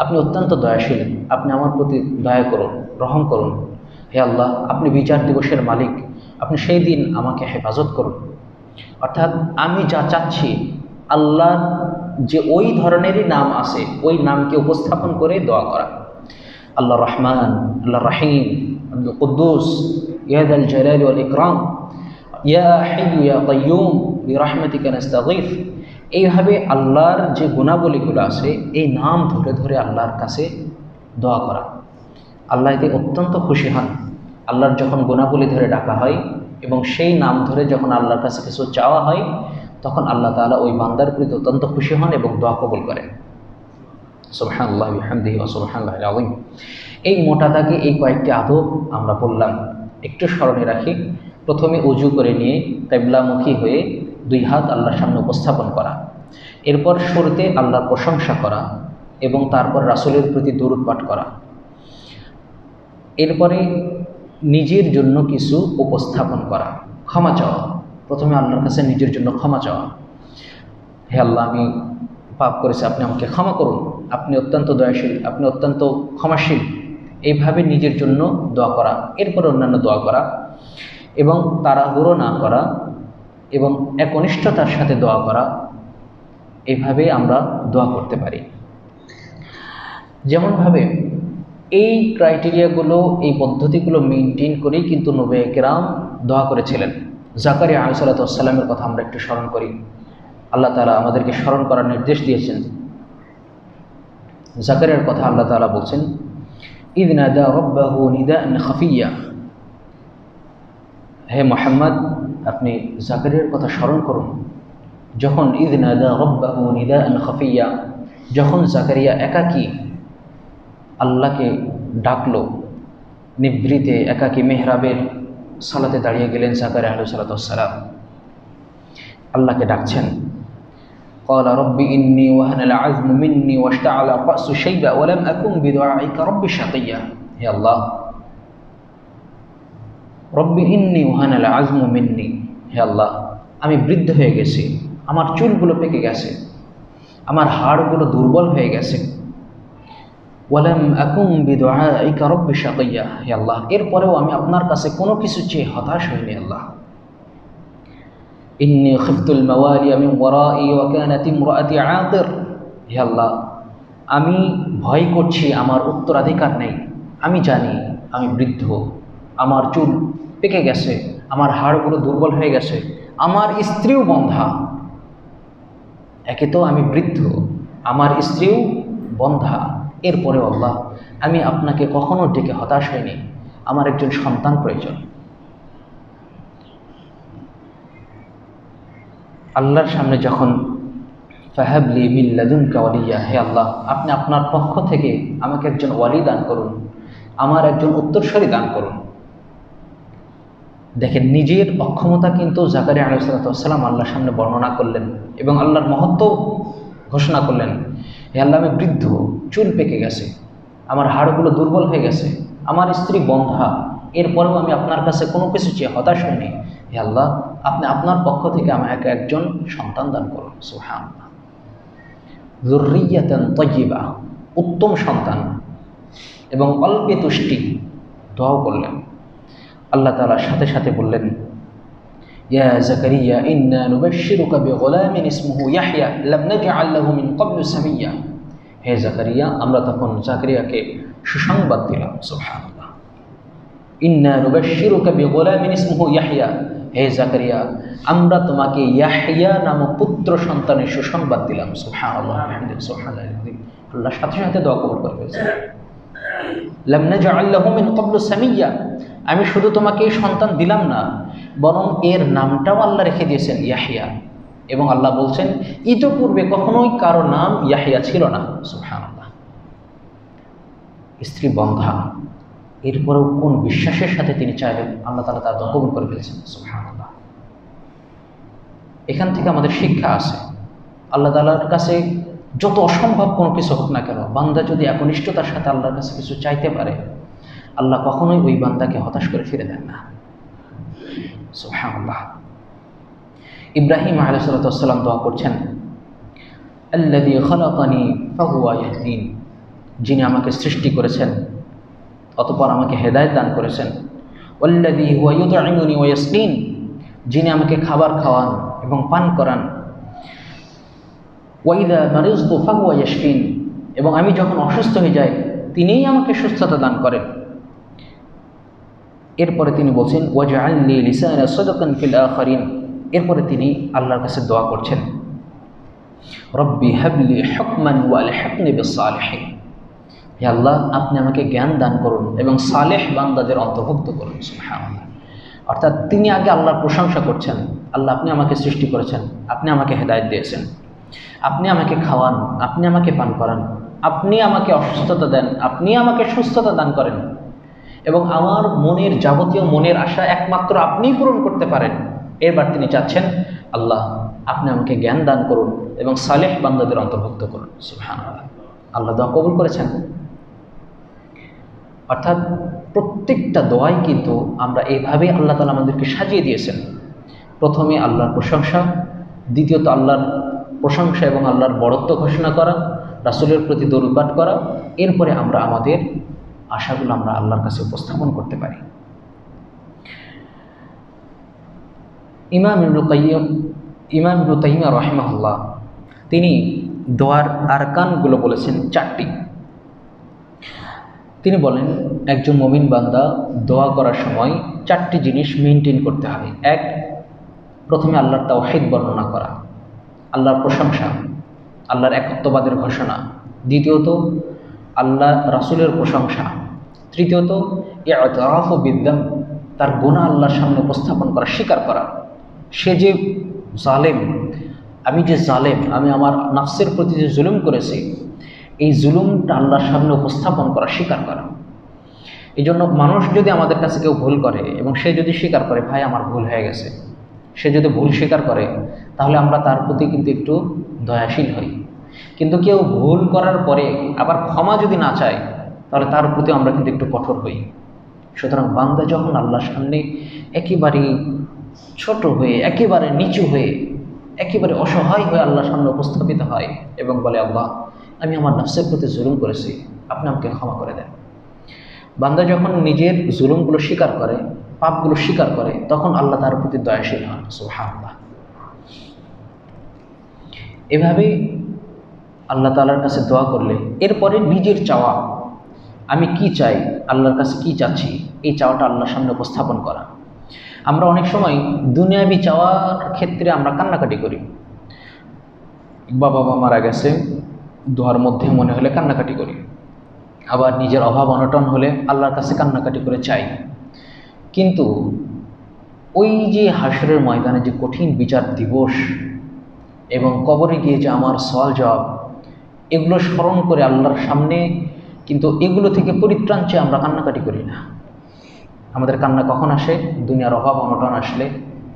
আপনি অত্যন্ত দয়াশীল, আপনি আমার প্রতি দয়া করুন, রহম করুন। হে আল্লাহ আপনি বিচার দিবসের মালিক, আপনি সেই দিন আমাকে হেফাজত করুন। অর্থাৎ আমি যা চাচ্ছি আল্লাহ যে ওই ধরনেরই নাম আছে, ওই নামকে উপস্থাপন করে দোয়া করা। আল্লাহ রহমান, আল্লাহ রাহিম, আব্দুল কুদ্দুস, ইয়া যাল জালালি ওয়াল ইকরাম, ইয়া হাইয়্যু ইয়া কাইয়্যুম বিরহমাতিকা নাস্তাগীথ। এইভাবে আল্লাহর যে গুণাবলীগুলো আছে এই নাম ধরে ধরে আল্লাহর কাছে দোয়া করা। আল্লাহ এতে অত্যন্ত খুশি হন। আল্লাহর যখন গুণাবলী ধরে ডাকা হয় এবং সেই নাম ধরে যখন আল্লাহর কাছে কিছু চাওয়া হয়, তখন আল্লাহ তাআলা ওই বান্দার প্রতি অত্যন্ত খুশি হন এবং দোয়া কবুল করেন। সুবহানাল্লাহি ওয়া বিহামদিহি ওয়া সুবহানাল্লাহিল আযীম। এই মোটা দাগে এই কয়েকটি আদব আমরা বললাম, একটু স্মরণে রাখি। প্রথমে উজু করে নিয়ে কিবলামুখী হয়ে 2 হাত আল্লাহর সামনে উপস্থাপন করা, এরপর শুরুতে আল্লাহর প্রশংসা করা এবং তারপর রাসূলের প্রতি দরুদ পাঠ করা, এরপরে নিজের জন্য কিছু উপস্থাপন করা, ক্ষমা চাওয়া। প্রথমে আল্লাহর কাছে নিজের জন্য ক্ষমা চাওয়া, হে আল্লাহ আমি পাপ করেছি, আপনি আমাকে ক্ষমা করুন, আপনি অত্যন্ত দয়াশীল, আপনি অত্যন্ত ক্ষমাশীল। এইভাবে নিজের জন্য দোয়া করা, এরপরে অন্যান্য দোয়া করা এবং তাড়াহুড়ো না করা এবং একনিষ্ঠতার সাথে দোয়া করা। এইভাবে আমরা দোয়া করতে পারি। যেমনভাবে এই ক্রাইটেরিয়াগুলো, এই পদ্ধতিগুলো মেনটেন করেই কিন্তু নবী কেরাম দোয়া করেছিলেন। জাকারিয়া আলাইহিস সালামের কথা আমরা একটু স্মরণ করি। আল্লাহ তাআলা আমাদেরকে স্মরণ করার নির্দেশ দিয়েছেন। জাকারিয়ার কথা আল্লাহ তাআলা বলছেন, ইয নাদা রাব্বাহু নিদাআন খাফিয়্যা। হে মুহাম্মদ আপনি জাকারিয়ার কথা স্মরণ করুন, যখন ইয নাদা রাব্বাহু নিদাআন খাফিয়্যা, যখন জাকারিয়া একাকী আল্লাহকে ডাকলো, নিভৃতে একাকী মেহরাবের সালাতে দাঁড়িয়ে গেলেন জাকারিয়া আলাইহিস সালাম, আল্লাহকে ডাকছেন। قال رب إني وهن العظم مني واشتعل الرأس شيبا ولم أكن بدعائك رب شقيا। হে আল্লাহ, رب إني وهن العظم مني, হে আল্লাহ আমি বৃদ্ধ হয়ে গেছি, আমার চুলগুলো পেকে গেছে, আমার হাড়গুলো দুর্বল হয়ে গেছে। ওয়ালাম আকুম বিদুআইকা রব্বি শাকিয়্যা, হে আল্লাহ এরপরেও আমি আপনার কাছে কোনো কিছু চেয়ে হতাশ হইনি। আল্লাহ ইন্নী খিফতুল মাওয়ালিয়া মিন ওয়ারাই ওয়া কানাত ইমরাআতি আকির, হে আল্লাহ আমি ভয় করছি আমার উত্তরাধিকার নেই। আমি জানি আমি বৃদ্ধ, আমার চুল পেকে গেছে, আমার হাড়গুলো দুর্বল হয়ে গেছে, আমার স্ত্রীও বন্ধা। একে তো আমি বৃদ্ধ, আমার স্ত্রীও বন্ধা, এরপরেও আল্লাহ আমি আপনাকে কখনো ডেকে হতাশ হইনি, আমার একজন সন্তান প্রয়োজন। আল্লাহর সামনে যখন ফাহাবলি মিন লাদুনকা ওয়ালিয়া, হে আল্লাহ আপনি আপনার পক্ষ থেকে আমাকে একজন ওয়ালি দান করুন, আমার একজন উত্তরসূরি দান করুন। দেখেন, নিজের অক্ষমতা কিন্তু জাকারিয়া আলাইহিস সালাম আল্লাহর সামনে বর্ণনা করলেন এবং আল্লাহর মহত্ব ঘোষণা করলেন। হে আল্লাহ, আমি বৃদ্ধ, চুল পেকে গেছে, আমার হাড়গুলো দুর্বল হয়ে গেছে, আমার স্ত্রী বন্ধা, এরপরেও আমি আপনার কাছে কোনো কিছু চেয়ে হতাশ হইনি। হে আল্লাহ, আপনি আপনার পক্ষ থেকে আমাকে একজন সন্তান দান করুন। সুবহানাল্লাহ। যুররিয়াতান তাইয়্যিবা, উত্তম সন্তান এবং অল্পে তুষ্টি দোয়াও করলেন। আল্লাহ তাআলা সাথে সাথে বললেন, ইয়া জাকারিয়া ইন্না নুবাশশিরুকা বিগুলামিন ইসমুহু ইয়াহইয়া লাম নাজআল লাহু মিন ক্বাবলু সামিয়্যা। হে জাকারিয়া, আমরা তখন জাকারিয়াকে সুসংবাদ দিলাম। সুবহানাল্লাহ। ইন্না নুবাশশিরুকা বিগুলামিন ইসমুহু ইয়াহইয়া, হে জাকারিয়া, আমরা তোমাকে ইয়াহইয়া নামক পুত্র সন্তানের সুসংবাদ দিলাম। সুবহানাল্লাহ, সুবহানাল্লাহ। আল্লাহ সাথে সাথে দোয়া কবুল করে ফেলেছেন। লাম নাজআল লাহু মিন ক্বাবলু সামিয়্যা, আমি শুধু তোমাকে এই সন্তান দিলাম না, বরং এর নামটাও আল্লাহ রেখে দিয়েছেন ইয়াহইয়া। এবং আল্লাহ বলছেন, ইতোপূর্বে কখনোই কারো নাম ইয়াহইয়া ছিল না। সুবহানাল্লাহ। স্ত্রী বন্ধা, এরপরেও কোন বিশ্বাসের সাথে তিনি চাইলেন, আল্লাহ তাআলা তার দোয়া কবুল করে ফেলেছেন। সুবহানাল্লাহ। এখান থেকে আমাদের শিক্ষা আছে, আল্লাহ তাআলার কাছে যত অসম্ভব কোনো কিছু হোক না কেন, বান্দা যদি একনিষ্ঠতার সাথে আল্লাহর কাছে কিছু চাইতে পারে, আল্লাহ কখনোই ওই বান্দাকে হতাশ করে ফিরে দেন না। সুবহানাল্লাহ। ইব্রাহিম আলাইহিস সালাম দোয়া করছেন, আল্লাযী খালাকানি ফাহুয়া ইয়াহদিন, যিনি আমাকে সৃষ্টি করেছেন অতঃপর আমাকে হেদায়েত দান করেছেন। ওয়াল্লাযী হুয়া ইউতঈমুনি ওয়া ইয়াসকিন, যিনি আমাকে খাবার খাওয়ান এবং পান করান। ওয়া ইযা মারিযতু ফাহুয়া ইয়াশফিন, এবং আমি যখন অসুস্থ হয়ে যাই তিনিই আমাকে সুস্থতা দান করেন। এরপরে তিনি বলছেন, ওয়াজআলনি লিসানা সিদকান ফিল আখিরিন, এরপরে তিনি আল্লাহর কাছে দোয়া করছেন, রব্বি হাবলি হুকমান ওয়া আলহিকনি বিস-সালিহিন, হে আল্লাহ, আপনি আমাকে জ্ঞান দান করুন এবং সালেহ বান্দাদের অন্তর্ভুক্ত করুন। সুবহানাল্লাহ। অর্থাৎ তিনি আগে আল্লাহর প্রশংসা করছেন, আল্লাহ আপনি আমাকে সৃষ্টি করেছেন, আপনি আমাকে হেদায়েত দিয়েছেন, আপনি আমাকে খাওয়ান, আপনি আমাকে পান করান, আপনি আমাকে অসুস্থতা দেন, আপনি আমাকে সুস্থতা দান করেন, এবং আমার মনের যাবতীয় মনের আশা একমাত্র আপনিই পূরণ করতে পারেন। এরবার তিনি চাচ্ছেন, আল্লাহ আপনি আমাকে জ্ঞান দান করুন এবং সালেহ বান্দাদের অন্তর্ভুক্ত করুন। সুবহানাল্লাহ। আল্লাহ দোয়া কবুল করেছেন। অর্থাৎ প্রত্যেকটা দোয়াই কিন্তু আমরা এইভাবে আল্লাহ তাআলা আমাদেরকে সাজিয়ে দিয়েছেন। প্রথমে আল্লাহর প্রশংসা, দ্বিতীয়ত আল্লাহর প্রশংসা এবং আল্লাহর বড়ত্ব ঘোষণা করা, রাসূলের প্রতি দরুদ পাঠ করা, এরপরে আমরা আমাদের আশাগুলো আমরা আল্লাহর কাছে উপস্থাপন করতে পারি। ইমাম ইবনে তাইমিয়া রাহিমাহুল্লাহ তিনি দোয়ার আরকানগুলো বলেছেন 4টি। তিনি বলেন, একজন মুমিন বান্দা দোয়া করার সময় 4টি জিনিস মেনটেন করতে হবে। 1, প্রথমে আল্লাহর তাওহীদ বর্ণনা করা, আল্লাহর প্রশংসা, আল্লাহর একত্ববাদের ঘোষণা। দ্বিতীয়ত আল্লাহ রাসূলের প্রশংসা। তৃতীয়ত ইআতিরাফু বিদ্যাম, তার গুনাহ আল্লাহর সামনে উপস্থাপন করা, স্বীকার করা, সে যে জালেম, আমি যে জালেম, আমি আমার নফসের প্রতি যে জুলুম করেছি, এই জুলুমটা আল্লাহর সামনে উপস্থাপন করা, স্বীকার করা। এই জন্য মানুষ যদি আমাদের কাছে কেউ ভুল করে এবং সে যদি স্বীকার করে, ভাই আমার ভুল হয়ে গেছে, সে যদি ভুল স্বীকার করে, তাহলে আমরা তার প্রতি কিন্তু একটু দয়াশীল হই। কিন্তু কেউ ভুল করার পরে আবার ক্ষমা যদি না চায়, তাহলে তার প্রতি আমরা কিন্তু একটু কঠোর হই। সুতরাং বান্দা যখন আল্লাহর সামনে একেবারে ছোট হয়ে, একেবারে নিচু হয়ে, একেবারে অসহায় হয়ে আল্লাহর সামনে উপস্থাপিত হয় এবং বলে, আল্লাহ আমি আমার নফসের প্রতি জুলুম করেছি, আপনি আমাকে ক্ষমা করে দেন। বান্দা যখন নিজের জুলুমগুলো স্বীকার করে, পাপগুলো স্বীকার করে, তখন আল্লাহ তার প্রতি দয়াশীল হন। সুবহানাল্লাহ। এভাবে আল্লাহ তাআলার কাছে দোয়া করলে এরপরে নিজের চাওয়া, আমি কি চাই, আল্লাহর কাছে কি চাচ্ছি, এই চাওয়াটা আল্লাহর সামনে উপস্থাপন করা। আমরা অনেক সময় দুনিয়াবি চাওয়ার ক্ষেত্রে আমরা কান্নাকাটি করি। বাবা মা মারা গেছে, দোয়ার মধ্যে মনে হলে কান্নাকাটি করি। আবার নিজের অভাব অনটন হলে আল্লাহর কাছে কান্নাকাটি করে চাই। কিন্তু ওই যে হাশরের ময়দানে যে কঠিন বিচার দিবস এবং কবরে গিয়ে যে আমার সওয়াল জবাব, এগুলো স্মরণ করে আল্লাহর সামনে কিন্তু এগুলো থেকে পরিত্রাণ চেয়ে আমরা কান্নাকাটি করি না। আমাদের কান্না কখন আসে? দুনিয়ার অভাব অনটন আসলে,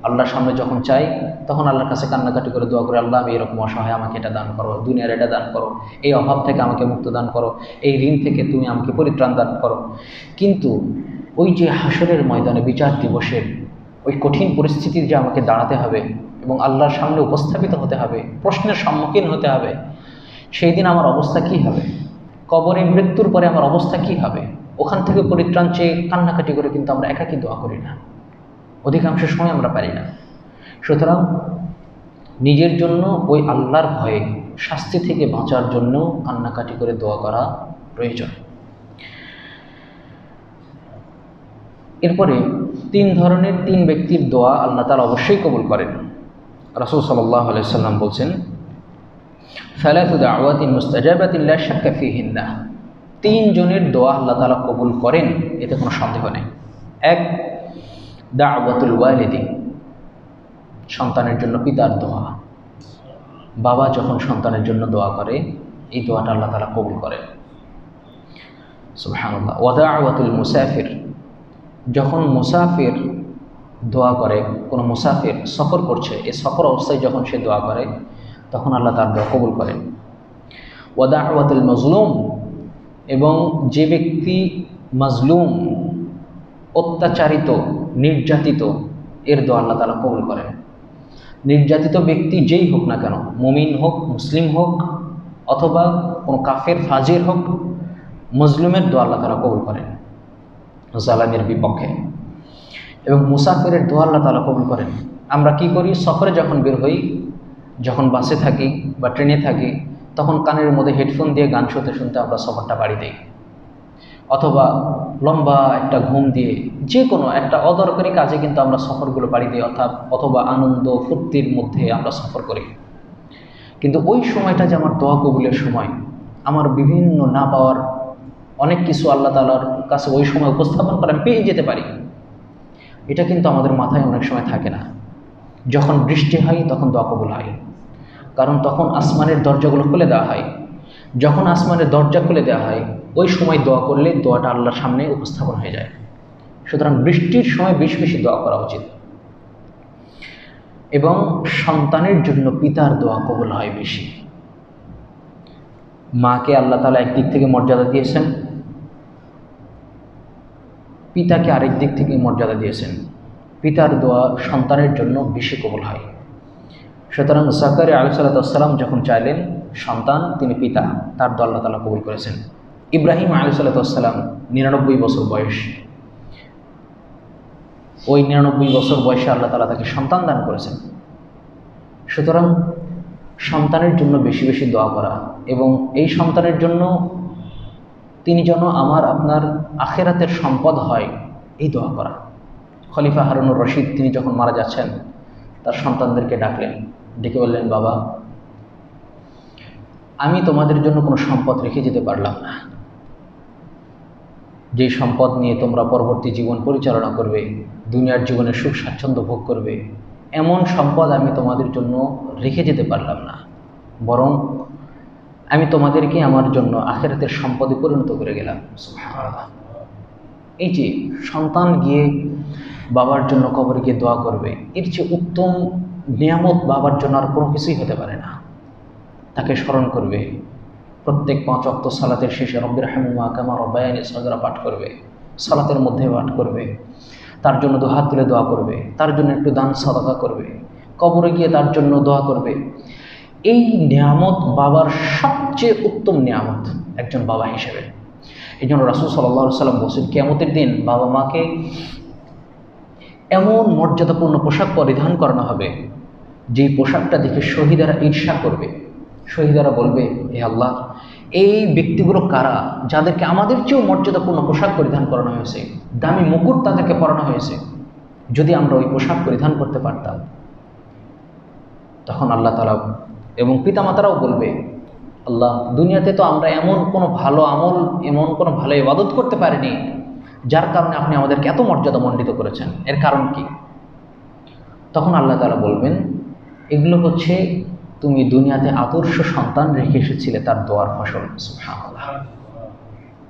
আল্লাহর সামনে যখন চাই তখন আল্লাহর কাছে কান্নাকাটি করে দোয়া করে, আল্লাহ আমি এরকম অসহায়, আমাকে এটা দান করো, দুনিয়ার এটা দান করো, এই অভাব থেকে আমাকে মুক্ত দান করো, এই ঋণ থেকে তুমি আমাকে পরিত্রাণ দান করো। কিন্তু ওই যে হাসরের ময়দানে বিচার দিবসের ওই কঠিন পরিস্থিতির যে আমাকে দাঁড়াতে হবে এবং আল্লাহর সামনে উপস্থাপিত হতে হবে, প্রশ্নের সম্মুখীন হতে হবে, সেই দিন আমার অবস্থা কী হবে? কবরে মৃত্যুর পরে আমার অবস্থা কী হবে? ওখান থেকে পরিত্রাণ চেয়ে কান্নাকাটি করে কিন্তু আমরা একাকী দোয়া করি না, অধিকাংশ সময় আমরা পারি না। সুতরাং নিজের জন্য ওই আল্লাহর ভয়ে শাস্তি থেকে বাঁচার জন্য কান্নাকাটি করে দোয়া করা প্রয়োজন। এরপরে 3 ধরনের 3 ব্যক্তির দোয়া আল্লাহ তাআলা অবশ্যই কবুল করেন। রাসূল সাল্লাল্লাহু আলাইহি সাল্লাম বলছেন, সালাসু দাওয়াতিন মুস্তাজাবাতিন লা শাক্কা ফিহিন্না, 3 জনের দোয়া আল্লাহ তাআলা কবুল করেন, এতে কোনো সন্দেহ নেই। 1, দাওয়াতুল ওয়ালিদি, সন্তানের জন্য পিতার দোয়া। বাবা যখন সন্তানের জন্য দোয়া করে, এই দোয়াটা আল্লাহ তাআলা কবুল করেন। সুবহানাল্লাহ। ওয়া দাওয়াতুল মুসাফির, যখন মুসাফির দোয়া করে, কোনো মুসাফির সফর করছে, এই সফর অবস্থায় যখন সে দোয়া করে তখন আল্লাহ তার দোয়া কবুল করেন। ওয়া দাওয়াতুল মাজলুম, এবং যে ব্যক্তি মাজলুম, অত্যাচারিত, নির্যাতিত, এর দোয়া আল্লাহ তাআলা কবুল করেন। নির্যাতিত ব্যক্তি যেই হোক না কেন, মুমিন হোক, মুসলিম হোক, অথবা কোনো কাফের ফাজির হোক, মজলুমের দোয়া আল্লাহ তাআলা কবুল করেন জালেমের বিপক্ষে। এবং মুসাফিরের দোয়া আল্লাহ তাআলা কবুল করেন। আমরা কি করি? সফরে যখন বের হই, যখন বাসে থাকি বা ট্রেনে থাকি, তখন কানের মধ্যে হেডফোন দিয়ে গান শুনতে শুনতে আমরা সফরটা পাড়ি দিই, অথবা লম্বা একটা ঘুম দিয়ে যে কোনো একটা অদরকারি কাজে কিন্তু আমরা সফরগুলো পাড়ি দিই, অথবা আনন্দ ফুর্তির মধ্যে আমরা সফর করি। কিন্তু ওই সময়টা যে আমার দোয়া কবুলের সময়, আমার বিভিন্ন না পাওয়ার অনেক কিছু আল্লাহ তাআলার কাছে ওই সময় উপস্থাপন করে আমি পেয়ে যেতে পারি, এটা কিন্তু আমাদের মাথায় অনেক সময় থাকে না। যখন বৃষ্টি হয় তখন দোয়া কবুল হয়, কারণ তখন আসমানের দরজাগুলো খুলে দেওয়া হয়। যখন আসমানের দরজা খুলে দেওয়া হয়, ওই সময় দোয়া করলে দোয়াটা আল্লাহর সামনে উপস্থাপন হয়ে যায়। সুতরাং বৃষ্টির সময় বেশি বেশি দোয়া করা উচিত। এবং সন্তানের জন্য পিতার দোয়া কবুল হয় বেশি। মাকে আল্লাহ তাআলা একদিক থেকে মর্যাদা দিয়েছেন, পিতাকে আরেক দিক থেকে মর্যাদা দিয়েছেন। পিতার দোয়া সন্তানের জন্য বেশি কবুল হয়। সুতরাং জাকারিয়া আলাইহিস সালাম যখন চাইলেন সন্তান, তিনি পিতা, তার দোয়া আল্লাহ তাআলা কবুল করেছেন। ইব্রাহিম আলাইহিস সালাম 99 বছর বয়স, ওই 99 বছর বয়সে আল্লাহ তাআলা তাকে সন্তান দান করেছেন। সুতরাং সন্তানের জন্য বেশি বেশি দোয়া করা, এবং এই সন্তানের জন্য তিনি যেন আমার আপনার আখিরাতের সম্পদ হয়, এই দোয়া করা। খলিফা হারুনুর রশিদ তিনি যখন মারা যাচ্ছেন, তার সন্তানদেরকে ডাকলেন, ডেকে বললেন, বাবা, আমি তোমাদের জন্য কোনো সম্পদ রেখে যেতে পারলাম না, যেই সম্পদ নিয়ে তোমরা পরবর্তী জীবন পরিচালনা করবে, দুনিয়ার জীবনের সুখ স্বাচ্ছন্দ্য ভোগ করবে, এমন সম্পদ আমি তোমাদের জন্য রেখে যেতে পারলাম না, বরং আমি তোমাদেরকে আমার জন্য আখিরাতের সম্পদে পরিণত করে গেলাম। সুবহানাল্লাহ। এই যে সন্তান গিয়ে বাবার জন্য কবরে গিয়ে দোয়া করবে, এর চেয়ে উত্তম নিয়ামত বাবার জন্য আর কোনো কিছুই হতে পারে না। তাকে স্মরণ করবে, প্রত্যেক 5 ওয়াক্ত সালাতের শেষে রব্বিরহামহুমা কামা রাব্বায়ানি সগীরা পাঠ করবে, সালাতের মধ্যে পাঠ করবে, তার জন্য দুহাত তুলে দোয়া করবে, তার জন্য একটু দান সাদাকা করবে, কবরে গিয়ে তার জন্য দোয়া করবে। এই নিয়ামত বাবার সবচেয়ে উত্তম নিয়ামত একজন বাবা হিসেবে। এই জন্য রাসূল সাল্লাল্লাহু আলাইহি ওয়াসাল্লাম বলেছেন, কিয়ামতের দিন বাবা মাকে এমন মর্যাদাপূর্ণ পোশাক পরিধান করানো হবে, যেই পোশাকটা দেখে শহীদারা ঈর্ষা করবে। শহীদারা বলবে, হে আল্লাহ, এই ব্যক্তিগুলো কারা যাদেরকে আমাদের চেয়েও মর্যাদাপূর্ণ পোশাক পরিধান করানো হয়েছে, দামি মুকুট তাদেরকে পরানো হয়েছে, যদি আমরা ওই পোশাক পরিধান করতে পারতাম। তখন আল্লাহ তাআলা এবং পিতামাতারাও বলবে, আল্লাহ, দুনিয়াতে তো আমরা এমন কোনো ভালো আমল, এমন কোনো ভালো ইবাদত করতে পারিনি যার কারণে আপনি আমাদেরকে এত মর্যাদা মণ্ডিত করেছেন, এর কারণ কি? তখন আল্লাহ তাআলা বলবেন, এগুলো হচ্ছে তুমি দুনিয়াতে আদর্শ সন্তান রেখে এসেছিলে, তার দোয়ার ফসল, সুবহানাল্লাহ,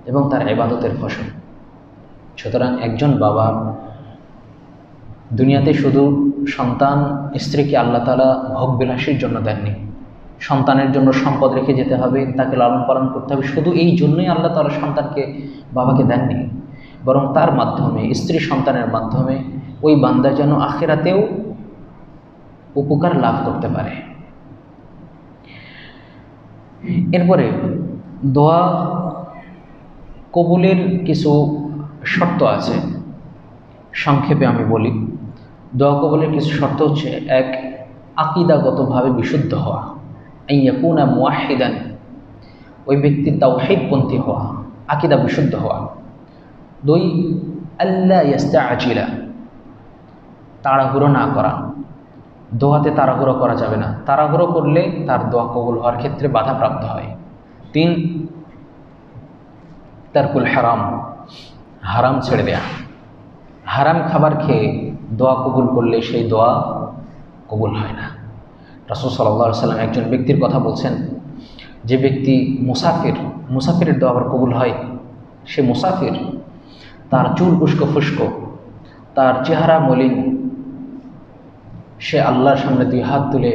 এবং তার ইবাদতের ফসল। সুতরাং একজন বাবা দুনিয়াতে শুধু সন্তান স্ত্রীকে আল্লাহ তাআলা ভোগবিলাসীর জন্য দেননি, সন্তানের জন্য সম্পদ রেখে যেতে হবে, তাকে লালন পালন করতে হবে, শুধু এই জন্যই আল্লাহ তাআলা সন্তানকে বাবাকে দেননি, বরং তার মাধ্যমে স্ত্রী সন্তানের মাধ্যমে ওই বান্দা যেন আখিরাতেও উপকার লাভ করতে পারে। এরপরে দোয়া কবুলের কিছু শর্ত আছে, সংক্ষেপে আমি বলি। দোয়া কবুলের কিছু শর্ত হচ্ছে, এক, আকীদাগতভাবে বিশুদ্ধ হওয়া, আন ইয়াকুনা মুওয়াহহিদান, ওই ব্যক্তি তাওহীদপন্থী হওয়া, আকীদা বিশুদ্ধ হওয়া। দুই, আল্লা ইস্তাআজিলা, তাড়াহুড়ো না করা, দোয়াতে তাড়াহুড়ো করা যাবে না, তাড়াহুড়ো করলে তার দোয়া কবুল হওয়ার ক্ষেত্রে বাধাপ্রাপ্ত হয়। তিন, তারকুল হারাম, হারাম ছেড়ে দেয়া, হারাম খাবার খেয়ে দোয়া কবুল করলে সেই দোয়া কবুল হয় না। রাসূল সাল্লাল্লাহু আলাইহি ওয়াসাল্লাম একজন ব্যক্তির কথা বলছেন, যে ব্যক্তি মুসাফিরের দোয়া আবার কবুল হয়। সে মুসাফির, তার চুল উস্কো ফুস্কো, তার চেহারা মলিন, সে আল্লাহর সামনে দুই হাত তুলে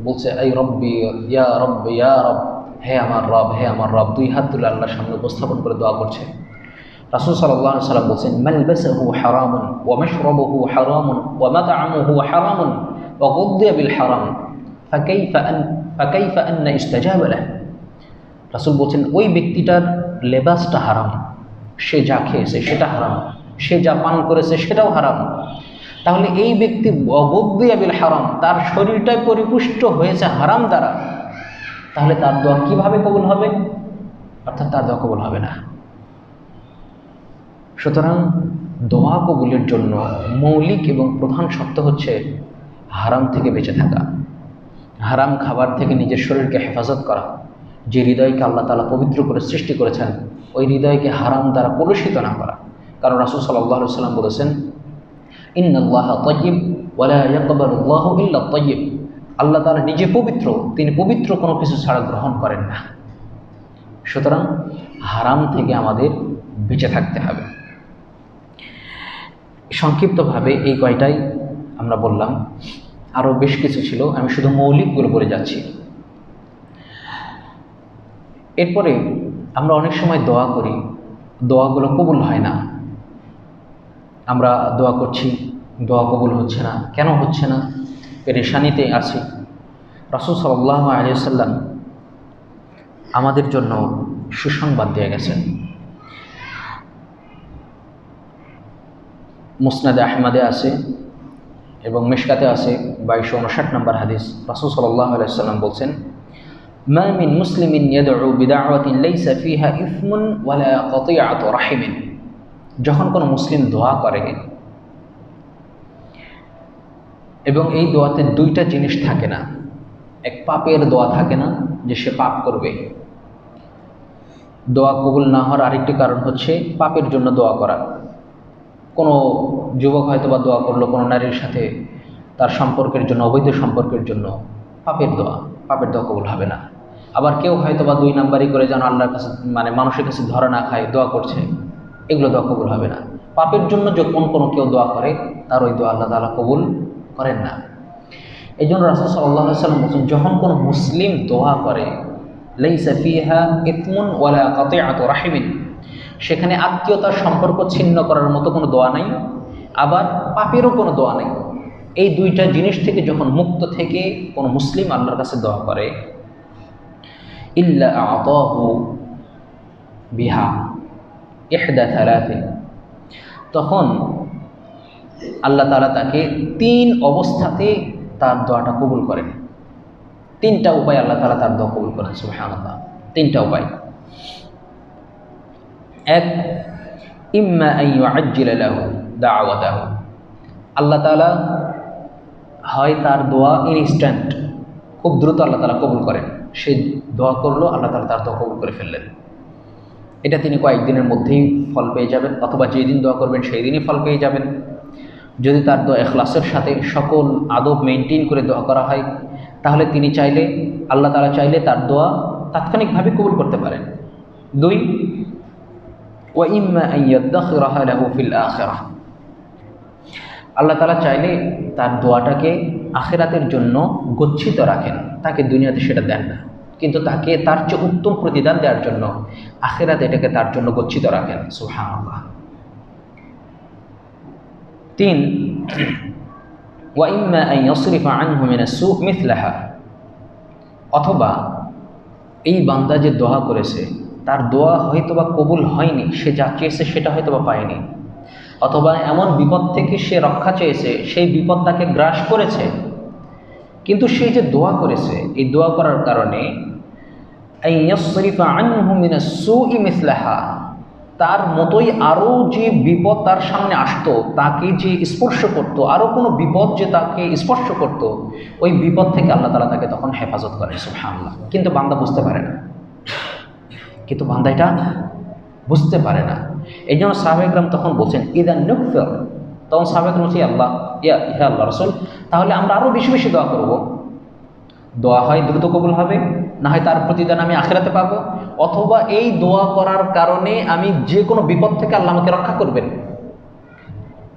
বলছে, এই রব্বি ইয়া রব্বি ইয়া রব, হে আমার রব, হে আমার রব, দুই হাত তুলে আল্লাহর সামনে উপস্থাপন করে দোয়া করছে। রাসূল সাল্লাল্লাহু আলাইহি ওয়াসাল্লাম বলছেন, মালবাসুহু হারামুন ওয়া মাশরাবুহু হারামুন ওয়া মাতআমুহু হারামুন ওয়া গুদ্দিয়া বিল হারাম ফাকাইফা আন্না ইস্তাজাবা লাহু। রাসূল বলছেন, ওই ব্যক্তিটার লেবাসটা হারাম, সে যা খেয়েছে সেটা হারাম, সে যা পান করেছে সেটাও হারাম। তাহলে এই ব্যক্তি গুদ্দিয়া বিল হারাম, তার শরীরটাই পরিপুষ্ট হয়েছে হারাম দ্বারা, তাহলে তার দোয়া কিভাবে কবুল হবে? অর্থাৎ তার দোয়া কবুল হবে না। সুতরাং দোয়া কবুলের জন্য মৌলিক এবং প্রধান শর্ত হচ্ছে হারাম থেকে বেঁচে থাকা, হারাম খাবার থেকে নিজের শরীরকে হেফাজত করা। যে হৃদয়কে আল্লাহ তাআলা পবিত্র করে সৃষ্টি করেছেন, ওই হৃদয়কে হারাম দ্বারা কলুষিত না করা। কারণ রাসূল সাল্লাল্লাহু আলাইহি ওয়াসাল্লাম বলেছেন, ইন্নাল্লাহা তাইয়্যিব ওয়া লা ইয়াকবালুল্লাহু ইল্লা তাইয়্যিব, আল্লাহ তাআলা নিজে পবিত্র, তিনি পবিত্র কোনো কিছু ছাড়া গ্রহণ করেন না। সুতরাং হারাম থেকে আমাদের বেঁচে থাকতে হবে। সংক্ষিপ্তভাবে এই কয়টাই আমরা বললাম, আরও বেশ কিছু ছিল, আমি শুধু মৌলিকগুলো বলে যাচ্ছি। এরপরে আমরা অনেক সময় দোয়া করি, দোয়াগুলো কবুল হয় না। আমরা দোয়া করছি, দোয়া কবুল হচ্ছে না, কেন হচ্ছে না? পেরেশানিতে আছি। রাসূল সাল্লাল্লাহু আলাইহি ওয়াসাল্লাম আমাদের জন্য সুসংবাদ দিয়ে গেছেন। মুসনাদে আহমদে আছে এবং মিশকাতে আছে 2259 নম্বর হাদিস। রাসূল সাল্লাল্লাহু আলাইহি ওয়াসাল্লাম বলছেন, মা মিন মুসলিমিন ইয়াদউ বিদাওয়াতিন লাইসা ফিহা ইসমুন ওয়ালা কাতিআতু রাহিমিন। যখন কোনো মুসলিম দোয়া করে এবং এই দোয়াতে দুইটা জিনিস থাকে না, এক পাপের দোয়া থাকে না যে সে পাপ করবে। দোয়া কবুল না হওয়ার আরেকটি কারণ হচ্ছে পাপের জন্য দোয়া করা। কোনো যুবক হয়তো বা দোয়া করলো কোনো নারীর সাথে তার সম্পর্কের জন্য, অবৈধ সম্পর্কের জন্য, পাপের দোয়া কবুল হবে না। আবার কেউ হয়তো বা 2 নাম্বারই করে যেন আল্লাহর কাছে, মানে মানুষের কাছে ধরা না খায় দোয়া করছে, এগুলো দোয়া কবুল হবে না। পাপের জন্য যখন কোনো কেউ দোয়া করে, তার ওই দোয়া আল্লাহ তাআলা কবুল করেন না। এই জন্য রাসূল সাল্লাল্লাহু আলাইহি ওয়াসাল্লাম বলছেন, যখন কোনো মুসলিম দোয়া করে, লাইসা ফিহা ইসমুন ওয়ালা কাতিআতু রাহিমিন, সেখানে আত্মীয়তার সম্পর্ক ছিন্ন করার মতো কোনো দোয়া নাই, আবার পাপেরও কোনো দোয়া নেই। এই দুইটা জিনিস থেকে যখন মুক্ত থেকে কোনো মুসলিম আল্লাহর কাছে দোয়া করে, ইল্লা আ'তাহু বিহা ইহদা থালাথিন, তখন আল্লাহ তাআলা তাকে 3 অবস্থাতে তার দোয়াটা কবুল করেন। 3টা উপায় আল্লাহ তাআলা তার দোয়া কবুল করেন। সুবহানাল্লাহ, 3টা উপায়। এক, ইম্মা আন ইউআজ্জিলা লাহু দাওয়াতাহু, আল্লাহ তাআলা হয় তার দোয়া ইনস্ট্যান্ট, খুব দ্রুত আল্লাহ তাআলা কবুল করেন। সে দোয়া করলো, আল্লাহ তাআলা তার দোয়া কবুল করে ফেললেন। এটা তিনি কয়েকদিনের মধ্যেই ফল পেয়ে যাবেন, অথবা যেই দিন দোয়া করবেন সেই দিনই ফল পেয়ে যাবেন। যদি তার দোয়া ইখলাসের সাথে সকল আদব মেনটেন করে দোয়া করা হয়, তাহলে তিনি চাইলে, আল্লাহ তাআলা চাইলে তার দোয়া তাৎক্ষণিকভাবে কবুল করতে পারেন। 2, ওয়া ইম্মা আন ইয়াদাখিরাহা লাহু ফিল আখিরাহ। আল্লাহ তাআলা চাইলে তার দোয়াটাকে আখিরাতের জন্য গচ্ছিত রাখেন, তাকে দুনিয়াতে সেটা দেন না, কিন্তু তাকে তার চেয়ে উত্তম প্রতিদান দেওয়ার জন্য আখিরাতে এটাকে তার জন্য গচ্ছিত রাখেন। সুবহানাল্লাহ। 3 ওয়া ইম্মা আন ইয়াসরিফা আনহু মিনাস সূ' মিথলাহা। অথবা এই বান্দা যে দোয়া করেছে তার দোয়া হয়তোবা কবুল হয়নি, সে যা চেয়েছে সেটা হয়তোবা পায়নি, অথবা এমন বিপদ থেকে সে রক্ষা চেয়েছে, সেই বিপদ তাকে গ্রাস করেছে, কিন্তু সে যে দোয়া করেছে এই দোয়া করার কারণে আন ইয়াসরিফা আনহু মিনাস সূ'i মিথলাহা, তার মতোই আরও যে বিপদ তার সামনে আসতো, তাকে যে স্পর্শ করত, আরও কোনো বিপদ যে তাকে স্পর্শ করত, ওই বিপদ থেকে আল্লাহ তাআলা তাকে তখন হেফাজত করে। সুবহানাল্লাহ। কিন্তু বান্দা বুঝতে পারে না, কিন্তু বান্দা এটা বুঝতে পারে না। এই জন্য সাহাবায়ে কেরাম তখন বলছেন ইদান নুকফির, তখন সাহাবায়ে কেরাম বলছে আল্লাহ ইয়া আল্লাহ রাসূল, তাহলে আমরা আরও বেশি বেশি দোয়া করব, দোয়া হয় দ্রুত কবুল হবে, না হয় তার প্রতিদান আমি আখিরাতে পাবো, অথবা এই দোয়া করার কারণে আমি যে কোনো বিপদ থেকে আল্লাহ আমাকে রক্ষা করবেন,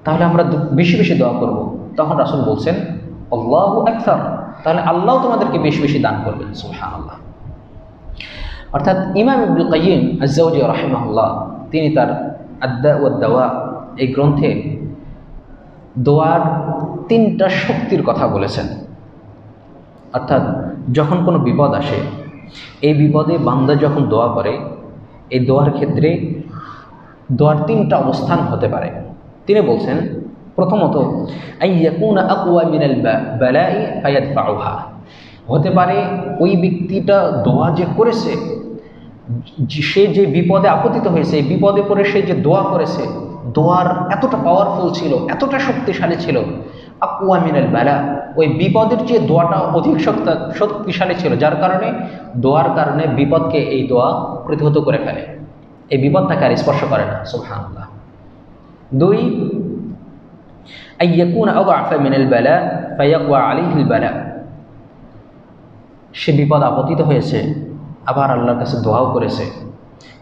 তাহলে আমরা বেশি বেশি দোয়া করব। তখন রাসূল বলছেন আল্লাহু আকবার, তাহলে আল্লাহ তোমাদেরকে বেশি বেশি দান করবেন। সুবহানাল্লাহ। অর্থাৎ ইমাম ইবনুল কাইয়িম আজ-জাওজিয়্যি রাহিমাহুল্লাহ তিনি তার আদ-দা ওয়াদ দাওয়া এই গ্রন্থে দোয়ার 3টা শক্তির কথা বলেছেন। অর্থাৎ যখন কোনো বিপদ আসে, এই বিপদে বান্দা যখন দোয়া করে, এই দোয়ার ক্ষেত্রে দোয়ার 3টা অবস্থান হতে পারে। তিনি বলছেন প্রথমত আন ইয়াকুনা আকওয়া মিনাল বালাই ফায়াদফাউহা, হতে পারে ওই ব্যক্তিটা দোয়া যে করেছে, সে যে বিপদে আপতিত হয়েছে, এই বিপদে পড়ে সে যে দোয়া করেছে, দোয়ার এতটা পাওয়ারফুল ছিল, এতটা শক্তিশালী ছিল, আকওয়া মিনাল বালা, ওই বিপদের যে দোয়াটা অধিক শক্তিশালী ছিল, যার কারণে দোয়ার কারণে বিপদকে এই দোয়া প্রতিহত করে ফেলে, এই বিপদ তাকে আর স্পর্শ করে না। সুবহানাল্লাহ। 2 আন ইয়াকুনা আযআফা মিনাল বালা ফায়াকওয়া আলাইহিল বালা, সে বিপদ আপতিত হয়েছে, আবার আল্লাহর কাছে দোয়াও করেছে,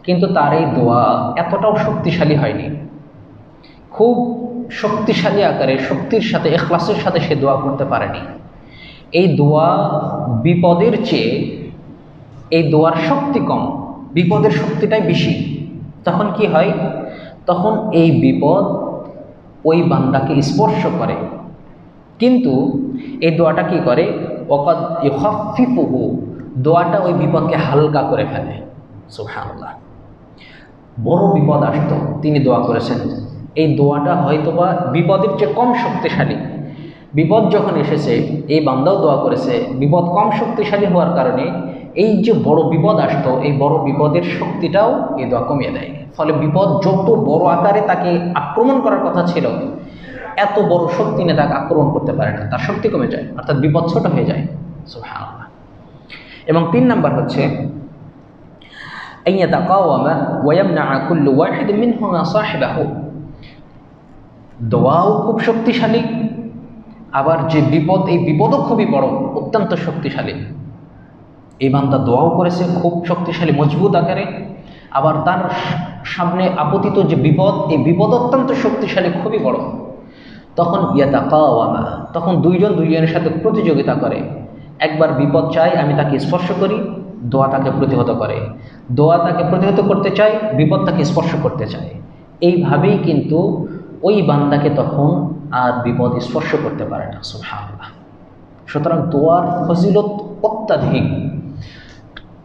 কিন্তু তার এই দোয়া এতটাও শক্তিশালী হয়নি, খুব শক্তিশালী আকারে শক্তির সাথে ইখলাসের সাথে সে দোয়া করতে পারেনি। এই দোয়া বিপদের চেয়ে এই দোয়ার শক্তি কম, বিপদের শক্তিটাই বেশি। তখন কি হয়? তখন এই বিপদ ওই বান্দাকে স্পর্শ করে, কিন্তু এই দোয়াটা কি করে? ওয়াকাদ ইউখাফফিফুহু, দোয়াটা ওই বিপদকে হালকা করে ফেলে। সুবহানাল্লাহ। বড় বিপদ আসতো, তিনি দোয়া করেছেন, এই দোয়াটা হয়তোবা বিপদের চেয়ে কম শক্তিশালী, বিপদ যখন এসেছে এই বান্দাও দোয়া করেছে, বিপদ কম শক্তিশালী হওয়ার কারণে এই যে বড় বিপদ আসতো, এই বড় বিপদের শক্তিটাও এই দোয়া কমিয়ে দেয়। ফলে বিপদ যত বড় আকারে তাকে আক্রমণ করার কথা ছিল, এত বড় শক্তি নিয়ে তাকে আক্রমণ করতে পারে না, তার শক্তি কমে যায়, অর্থাৎ বিপদ ছোট হয়ে যায়। সুবহানাল্লাহ। এবং 3 নাম্বার হচ্ছে আন ইয়াতাকাওয়ামা ওয়া ইয়ামনাআ কুল্লু ওয়াহিদ মিনহুমা সাহিবাহু, দোয়াও খুব শক্তিশালী, আবার যে বিপদ, এই বিপদও খুবই বড়, অত্যন্ত শক্তিশালী। এই বান্দা দোয়াও করেছে খুব শক্তিশালী মজবুত আকারে, আবার তার সামনে আপতিত যে বিপদ, এই বিপদ অত্যন্ত শক্তিশালী, খুবই বড়। তখন ইয়াতাকাওয়ামা, তখন দুইজনের সাথে প্রতিযোগিতা করে, একবার বিপদ চাই আমি তাকে স্পর্শ করি, দোয়া তাকে প্রতিহত করে, দোয়া তাকে প্রতিহত করতে চায়, বিপদ তাকে স্পর্শ করতে চায়। এইভাবেই কিন্তু ওই বান্দাকে তখন আর বিপদ স্পর্শ করতে পারে না। সুবহানাল্লাহ। সুতরাং দোয়ার ফজিলত অত্যাধিক।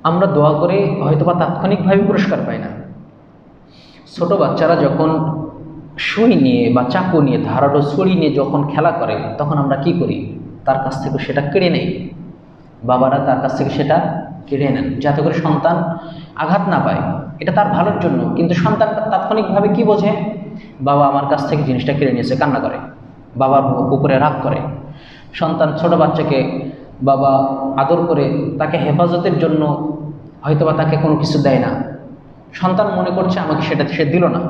আমরা দোয়া করে হয়তোবা তাৎক্ষণিকভাবে পুরস্কার পাই না। ছোট বাচ্চারা যখন সুই নিয়ে বা চাকু নিয়ে, ধারালো ছড়ি নিয়ে যখন খেলা করে, তখন আমরা কি করি? তার কাছ থেকে সেটা কেড়ে নেই, বাবারা তার কাছ থেকে সেটা কেড়ে নেন, যাতে করে সন্তান আঘাত না পায়, এটা তার ভালোর জন্য। কিন্তু সন্তান তাৎক্ষণিকভাবে কি বোঝে? বাবা আমার কাছ থেকে জিনিসটা কেড়ে নিয়েছে, কান্না করে, বাবার উপরে রাগ করে। সন্তান ছোট বাচ্চাকে বাবা আদর করে তাকে হেফাজতের জন্য হয়তোবা তাকে কোনো কিছু দেয় না, সন্তান মনে করছে আমাকে সেটা সে দিল না,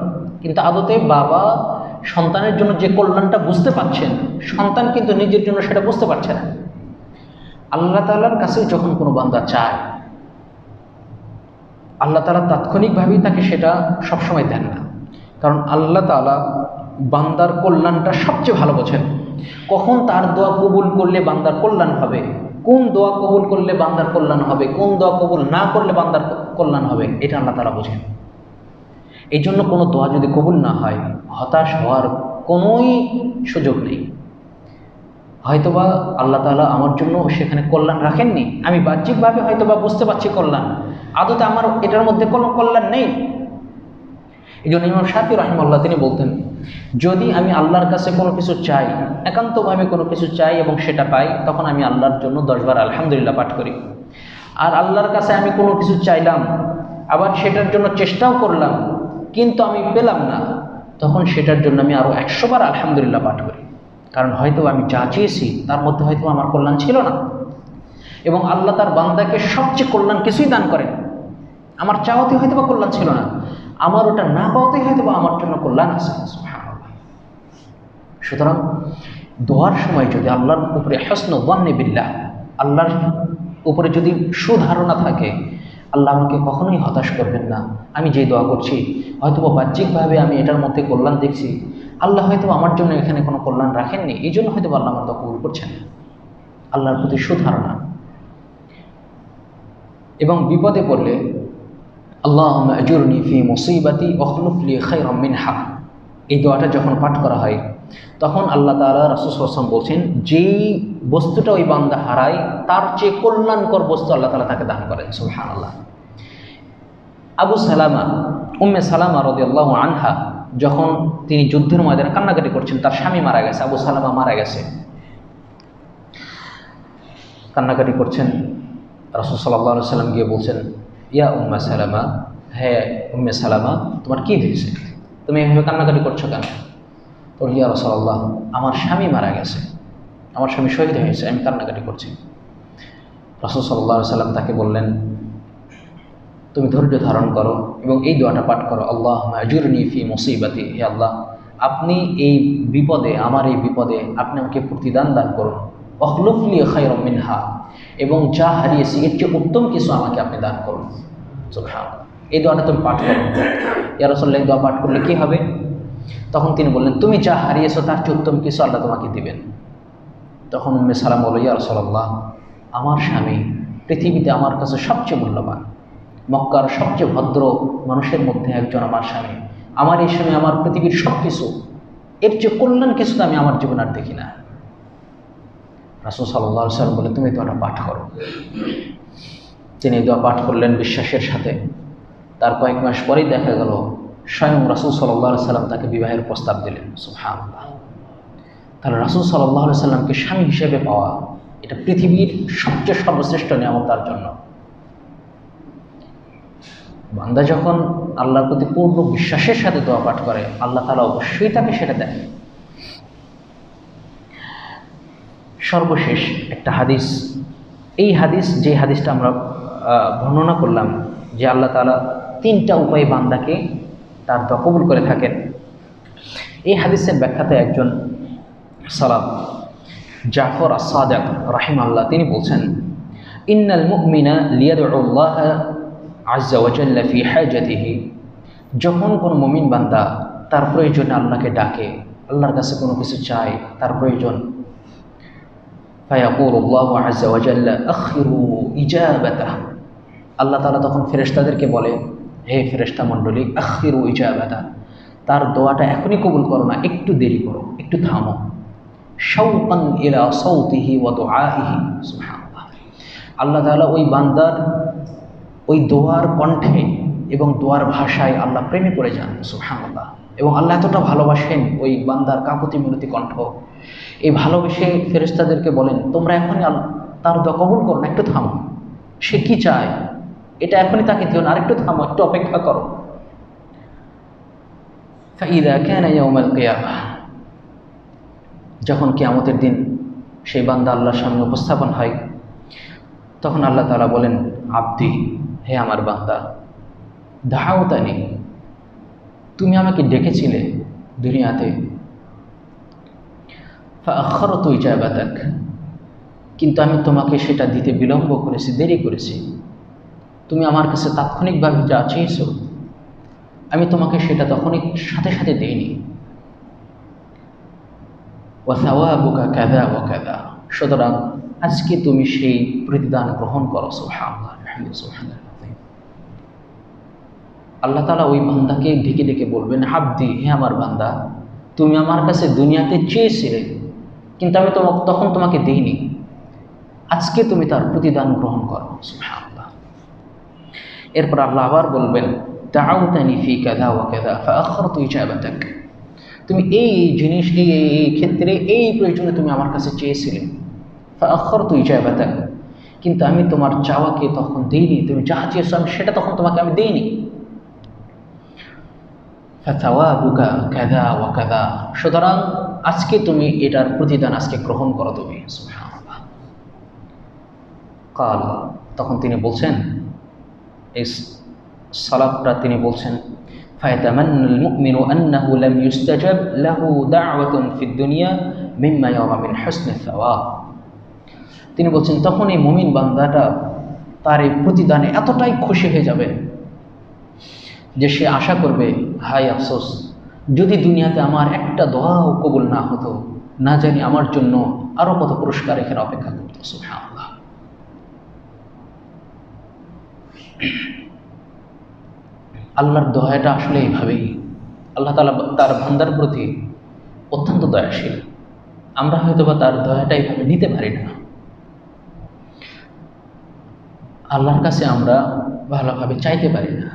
কিন্তু আদতে বাবা সন্তানের জন্য যে কল্যাণটা বুঝতে পারছেন, সন্তান কিন্তু নিজের জন্য সেটা বুঝতে পারছে না। আল্লাহ তাআলার কাছে যখন কোনো বান্দা চায়, আল্লাহ তাআলা তাৎক্ষণিকভাবেই তাকে সেটা সবসময় দেন না, কারণ আল্লাহ তাআলা বান্দার কল্যাণটা সবচেয়ে ভালো বোঝেন। কখন তার দোয়া কবুল করলে বান্দার কল্যাণ হবে, কোন দোয়া কবুল করলে বান্দার কল্যাণ হবে, কোন দোয়া কবুল না করলে বান্দার কল্যাণ হবে, এটা আল্লাহ তাআলা বোঝেন। এই জন্য কোনো দোয়া যদি কবুল না হয়, হতাশ হওয়ার কোনোই সুযোগ নেই। হয়তোবা আল্লাহ তাআলা আমার জন্য সেখানে কল্যাণ রাখেননি, আমি বাহ্যিকভাবে হয়তোবা বুঝতে পারছি কল্যাণ, আদতে আমার এটার মধ্যে কোনো কল্যাণ নেই। এই জন্য ইমাম শাফি রাহিমাহুল্লাহ তিনি বলতেন, যদি আমি আল্লাহর কাছে কোনো কিছু চাই, একান্তভাবে কোনো কিছু চাই এবং সেটা পাই, তখন আমি আল্লাহর জন্য 10 বার আলহামদুলিল্লাহ পাঠ করি। আর আল্লাহর কাছে আমি কোনো কিছু চাইলাম, আবার সেটার জন্য চেষ্টাও করলাম, কিন্তু আমি পেলাম না, তখন সেটার জন্য আমি আরও 100 বার আলহামদুলিল্লাহ পাঠ করি। কারণ হয়তো আমি যা চেয়েছি তার মধ্যে হয়তো আমার কল্যাণ ছিল না, এবং আল্লাহ তার বান্দাকে সবচেয়ে কল্যাণ কিছুই দান করেন। আমার চাওয়াতে হয়তো বা কল্যাণ ছিল না, আমার ওটা না পাওয়াতেই হয়তো বা আমার জন্য কল্যাণ আছে। সুবহানাল্লাহ। সুতরাং দোয়ার সময় যদি আল্লাহর উপরে হুসনু যান্নি বিল্লাহ, আল্লাহর উপরে যদি সুধারণা থাকে, আল্লাহ আমাকে কখনোই হতাশ করবেন না। আমি যে দোয়া করছি হয়তো বা বাহ্যিকভাবে আমি এটার মধ্যে কল্যাণ দেখছি, আল্লাহ হয়তো আমার জন্য এখানে কোনো কল্যাণ রাখেননি, এই জন্য হয়তো আল্লাহ আমার দোয়া কবুল করছেন না। আল্লাহর প্রতি সুধারণা। এবং বিপদে পড়লে আল্লাহুম্মা আজুরনি ফি মুসিবাতি ওয়াখলুফ লি খায়রাম মিনহা, এই দোয়াটা যখন পাঠ করা হয়, তখন আল্লাহ তাআলা রাসূল সাল্লাল্লাহু আলাইহি ওয়াসাল্লাম বলছেন, যেই বস্তুটা ওই বান্দা হারায় তার চেয়ে কল্যাণকর বস্তু আল্লাহ তাআলা তাকে দান করেন। সুবহানাল্লাহ। আবু সালামা, উম্মে সালামা রাদিয়াল্লাহু আনহা, যখন তিনি যুদ্ধের ময়দানে কান্নাকাটি করছেন, তার স্বামী মারা গেছে, আবু সালামা মারা গেছে, কান্নাকাটি করছেন, রাসূল সাল্লাল্লাহু আলাইহি ওয়াসাল্লাম গিয়ে বলছেন, ইয়া উম্মে সালামা, হে উম্মে সালামা, তোমার কি হয়েছে, তুমি এভাবে কান্নাকাটি করছো কেন? তো ইয়া রাসূলুল্লাহ, আমার স্বামী মারা গেছে, আমার স্বামী শহীদ হয়েছে, আমি কান্নাকাটি করছি। রাসূল সাল্লাল্লাহু আলাইহি ওয়াসাল্লাম তাকে বললেন, তুমি ধৈর্য ধারণ করো এবং এই দোয়াটা পাঠ করো, আল্লাহুম্মা আজুরনি ফি মুসিবাতি, হে আল্লাহ, আপনি এই বিপদে, আমার এই বিপদে আপনি আমাকে প্রতিদান দান করুন, ওয়াখলুফ লি খায়রাম মিনহা, এবং যা হারিয়েছি এর চেয়ে উত্তম কিছু আমাকে আপনি দান করুন। সুবহানাল্লাহ। এই দোয়াটা তুমি পাঠ করো। ইয়া রাসূলুল্লাহ, এই দোয়া পাঠ করলে কি হবে? তখন তিনি বললেন, তুমি যা হারিয়েছো তার চেয়ে উত্তম কিছু আল্লাহ তোমাকে দিবেন। তখন উম্মে সালামা বলল, ইয়া রাসূলুল্লাহ, আমার স্বামী পৃথিবীতে আমার কাছে সবচেয়ে মূল্যবান, মক্কার সবচেয়ে ভদ্র মানুষের মধ্যে একজন আমার স্বামী, আমার এই স্বামী আমার পৃথিবীর সব কিছু, এর চেয়ে কল্যাণ কিছু আমি আমার জীবন আর দেখি না। রাসূল সাল্লাল্লাহু আলাইহি ওয়াসাল্লাম বলে, তুমি দোয়াটা পাঠ করো। তিনি দোয়া পাঠ করলেন বিশ্বাসের সাথে। তার কয়েক মাস পরেই দেখা গেল স্বয়ং রাসূল সাল্লাল্লাহু আলাইহি ওয়াসাল্লাম তাকে বিবাহের প্রস্তাব দিলেন। সুবহানাল্লাহ। তাহলে রাসূল সাল্লাল্লাহু আলাইহি ওয়াসাল্লামকে স্বামী হিসেবে পাওয়া, এটা পৃথিবীর সবচেয়ে সর্বশ্রেষ্ঠ নিয়ামত তার জন্য। বান্দা যখন আল্লাহর প্রতি পূর্ণ বিশ্বাসের সাথে দোয়া পাঠ করে, আল্লাহ তাআলা অবশ্যই তাকে সেটা দেন। সর্বশেষ একটা হাদিস, এই হাদিস, যে হাদিসটা আমরা বর্ণনা করলাম, যে আল্লাহ তাআলা 3টা উপায়ে বান্দাকে তার দোয়া কবুল করে থাকেন, এই হাদিসের ব্যাখ্যাতে একজন সালাফ জাফর আস-সাদিক রাহিমাহুল্লাহ তিনি বলছেন, ইন্নাল মুমিনা লিয়াদউল্লাহ আযজা ওয়া জাল্লা ফি হাজাতিহি, যখন কোনো মুমিন বান্দা তার প্রয়োজনে আল্লাহকে ডাকে, আল্লাহর কাছে কোনো কিছু চায়, তার প্রয়োজন, ফায়াকুলুল্লাহু আযজা ওয়া জাল্লা আখিরু ইজাবাতাহ, আল্লাহ তাআলা তখন ফেরেশতাদেরকে বলে, হে ফেরেশতা মণ্ডলী, আখিরু ইজাবাতাহ, তার দোয়াটা এখনই কবুল করো না, একটু দেরি করো, একটু থামো। শাওকান ইলা সাওতিহি ওয়া দুআইহি, সুবহানাল্লাহ। আল্লাহ তাআলা ওই বান্দার ওই দোয়ার কণ্ঠে এবং দোয়ার ভাষায় আল্লাহ প্রেমে পড়ে যান। সুবহানাল্লাহ। এবং আল্লাহ এতটা ভালোবাসেন ওই বান্দার কাকুতি মিনতি কণ্ঠ, এই ভালোবেসে ফেরেশতাদেরকে বলেন, তোমরা এখনই তার দোয়া কবুল করো না, একটু থামো, সে কি চায় এটা এখনই তাকে দিও না, আরেকটু থামো, একটু অপেক্ষা করো। ফাইদা কানা ইয়াউমাল কিয়ামাহ, যখন কিয়ামতের দিন সেই বান্দা আল্লাহর সামনে উপস্থাপন হয়, তখন আল্লাহ তাআলা বলেন, আব্দি, হে আমার বান্দা, দাআউতানি, তুমি আমাকে ডেকেছিলে দুনিয়াতে, ফাআখারতু ইজাবাতাক, কিন্তু আমি তোমাকে সেটা দিতে বিলম্ব করেছি, দেরি করেছি। তুমি আমার কাছে তাৎক্ষণিকভাবে যা চেয়েছো আমি তোমাকে সেটা তখনই সাথে সাথে দেইনি। ওয়া সাওয়াবুকা কাযা ওয়া কাযা, সুতরাং আজকে তুমি সেই প্রতিদান গ্রহণ করো। সুবহানাল্লাহ, সুবহানাল্লাহ। আল্লাহ তাআলা ওই বান্দাকে ডেকে ডেকে বলবেন, আব্দি, হে আমার বান্দা, তুমি আমার কাছে দুনিয়াতে চেয়েছিলে কিন্তু আমি তখন তোমাকে দেইনি, আজকে তুমি তার প্রতিদান গ্রহণ করো। সুবহানাল্লাহ। এরপর আল্লাহ আবার বলবেন, দাউতানি ফি কাযা ওয়া কাযা ফাআখারতু ইজাবাতাক, তুমি এই জিনিস এই ক্ষেত্রে এই প্রয়োজনে তুমি আমার কাছে চেয়েছিলে, ফাআখারতু ইজাবাতাক, কিন্তু আমি তোমার চাওয়াকে তখন দেইনি, তুমি যা চেয়েছো আমি সেটা তখন তোমাকে আমি দেইনি। ফাসাওয়াবুকা কাযা ওয়া কাযা, সুতরাং আজকে তুমি এটার প্রতিদান আজকে গ্রহণ করো তুমি। সুবহানাল্লাহ। কাল, তখন তিনি বলছেন, এই সালাফটা তিনি বলছেন, ফায়াতামান্নাল মুমিনু আন্নাহু লাম ইউস্তাজাব লাহু দাওয়াতুন ফিদ দুনিয়া মিম্মা ইয়ারা মিন হুসনি সাওয়াব। তিনি বলছেন তখন এই মুমিন বান্দাটা তার এই প্রতিদানে এতটাই খুশি হয়ে যাবে যে সে আশা করবে, হায় আফসোস, যদি দুনিয়াতে আমার একটা দোয়াও কবুল না হতো, না জানি আমার জন্য আরো কত পুরস্কার এখানে অপেক্ষা করত। সুবহানাল্লাহ। আল্লাহর দয়াটা আসলে এইভাবেই, আল্লাহ তাআলা তার বান্দার প্রতি অত্যন্ত দয়াশীল। আমরা হয়তোবা তার দয়াটা এইভাবে নিতে পারি না। আল্লাহর কাছে আমরা ভালোভাবে চাইতে পারি না।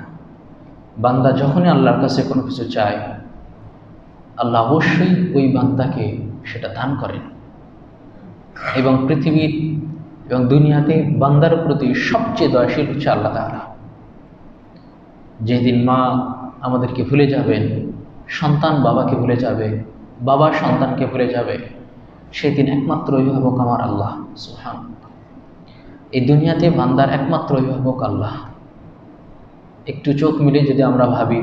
বান্দা যখনই আল্লাহর কাছে কোনো কিছু চায়, আল্লাহ অবশ্যই ওই বান্দাকে সেটা দান করেন। এবং পৃথিবীর এবং দুনিয়াতে বান্দার প্রতি সবচেয়ে দয়াশীল হচ্ছে আল্লাহ তাআলা। যেদিন মা আমাদেরকে ভুলে যাবেন, সন্তান বাবাকে ভুলে যাবে, বাবা সন্তানকে ভুলে যাবে, সেদিন একমাত্র অভিভাবক আমার আল্লাহ। সুবহানাল্লাহ। এই দুনিয়াতে বান্দার একমাত্র অভিভাবক আল্লাহ। একটু চোখ মিলে যদি আমরা ভাবি,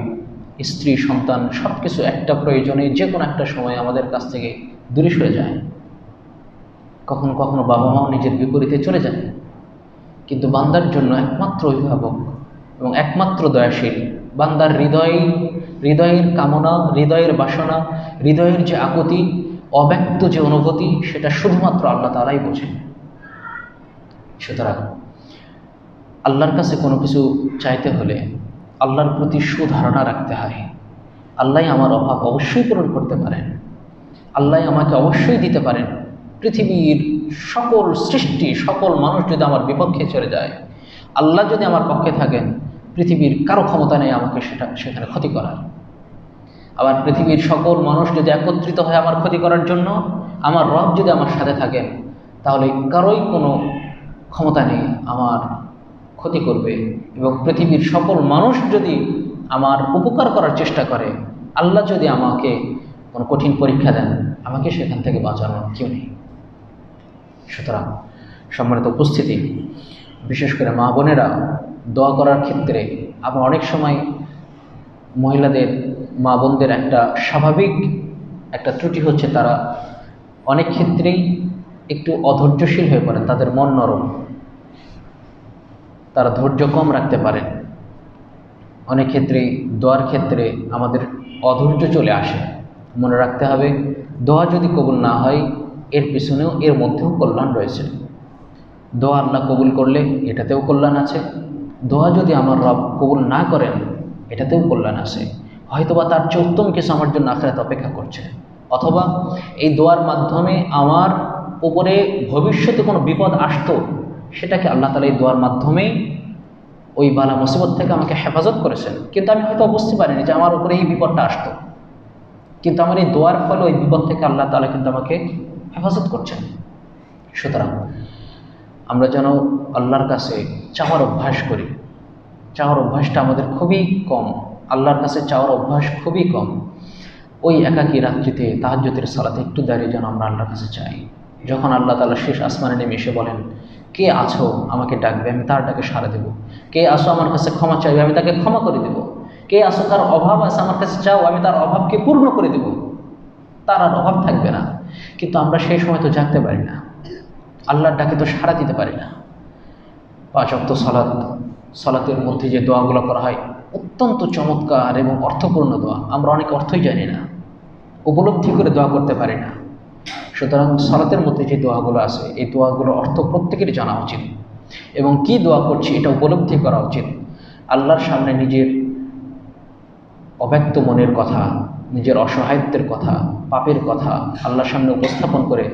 স্ত্রী সন্তান সব কিছু একটা প্রয়োজনে যে কোনো একটা সময় আমাদের কাছ থেকে দূরে সরে যায়। কখনো কখনো বাবা মাও নিজের বিপরীতে চলে যায়, কিন্তু বান্দার জন্য একমাত্র অভিভাবক এবং একমাত্র দয়াশীল, বান্দার হৃদয়ের কামনা, হৃদয়ের বাসনা, হৃদয়ের যে আকুতি, অব্যক্ত যে অনুভূতি, সেটা শুধুমাত্র আল্লাহ তাআলাই বোঝেন। সুতরাং আল্লাহর কাছে কোনো কিছু চাইতে হলে আল্লাহর প্রতি সুধারণা রাখতে হয়। আল্লাহ আমার অভাব অবশ্যই পূরণ করতে পারেন, আল্লাহ আমাকে অবশ্যই দিতে পারেন। পৃথিবীর সকল সৃষ্টি, সকল মানুষ যদি আমার বিপক্ষে চলে যায়, আল্লাহ যদি আমার পক্ষে থাকেন, পৃথিবীর কারো ক্ষমতা নেই আমাকে সেখানে ক্ষতি করার। আবার পৃথিবীর সকল মানুষ যদি একত্রিত হয় আমার ক্ষতি করার জন্য, আমার রব যদি আমার সাথে থাকেন, তাহলে কারোই কোনো ক্ষমতা নেই আমার ক্ষতি করবে। এবং পৃথিবীর সকল মানুষ যদি আমার উপকার করার চেষ্টা করে, আল্লাহ যদি আমাকে কোনো কঠিন পরীক্ষা দেন, আমাকে সেখান থেকে বাঁচানোর কেউ নেই। সুতরাং সম্মানিত উপস্থিতি, বিশেষ করে মা বোনেরা দোয়া করার ক্ষেত্রে আমরা অনেক সময় মহিলাদের, মা বোনদের একটা স্বাভাবিক একটা ত্রুটি হচ্ছে, তারা অনেক ক্ষেত্রেই একটু অধৈর্যশীল হয়ে পড়েন, তাদের মন নরম, তারা ধৈর্য কম রাখতে পারেন। অনেক ক্ষেত্রেই দোয়ার ক্ষেত্রে আমাদের অধৈর্য চলে আসে। মনে রাখতে হবে, দোয়া যদি কবুল না হয়, এর পিছনেও এর মধ্যেও কল্যাণ রয়েছে। দোয়া আল্লাহ কবুল করলে এটাতেও কল্যাণ আছে, দোয়া যদি আমার রব কবুল না করেন এটাতেও কল্যাণ আছে। হয়তোবা তার চেয়ে উত্তম কিছু আমার জন্য আখিরাতে অপেক্ষা করছে, অথবা এই দোয়ার মাধ্যমে আমার উপরে ভবিষ্যতে কোনো বিপদ আসতো, সেটাকে আল্লাহ তাআলা এই দোয়ার মাধ্যমে ওই বালা মুসিবত থেকে আমাকে হেফাজত করেছেন। কিন্তু আমি হয়তো বুঝতে পারিনি যে আমার উপরে এই বিপদটা আসতো, কিন্তু আমার এই দোয়ার ফলে ওই বিপদ থেকে আল্লাহ তাআলা কিন্তু আমাকে হেফাজত করছেন। সুতরাং আমরা যেন আল্লাহর কাছে চাওয়ার অভ্যাস করি। চাওয়ার অভ্যাসটা আমাদের খুবই কম, আল্লাহর কাছে চাওয়ার অভ্যাস খুবই কম। ওই একাকী রাত্রিতে তাহাজ্জুদের সালাতে একটু দাঁড়িয়ে যেন আমরা আল্লাহর কাছে চাই। যখন আল্লাহ তাআলা শেষ আসমানে নেমে এসে বলেন, কে আছো আমাকে ডাকবে, আমি তার ডাকে সাড়া দেব। কে আছো আমার কাছে ক্ষমা চাইবে, আমি তাকে ক্ষমা করে দেব। কে আছো তার অভাব আছে আমার কাছে চাও, আমি তার অভাবকে পূর্ণ করে দেব, তার আর অভাব থাকবে না। কিন্তু আমরা সেই সময় তো জাগতে পারি না, আল্লাহর ডাকে তো সাড়া দিতে পারি না। 5 ওয়াক্ত সালাত সালাতের মধ্যে যে দোয়াগুলো করা হয় অত্যন্ত চমৎকার এবং অর্থপূর্ণ দোয়া। আমরা অনেক অর্থই জানি না, উপলব্ধি করে দোয়া করতে পারি না। সুতরাং সালাতের মধ্যে যে দোয়াগুলো আছে এই দোয়াগুলোর অর্থ প্রত্যেকেরই জানা উচিত এবং কি দোয়া করছি এটা উপলব্ধি করা উচিত। আল্লাহর সামনে নিজের অব্যক্ত মনের কথা, নিজের অসহায়ত্বের কথা, পাপের কথা আল্লাহর সামনে উপস্থাপন করে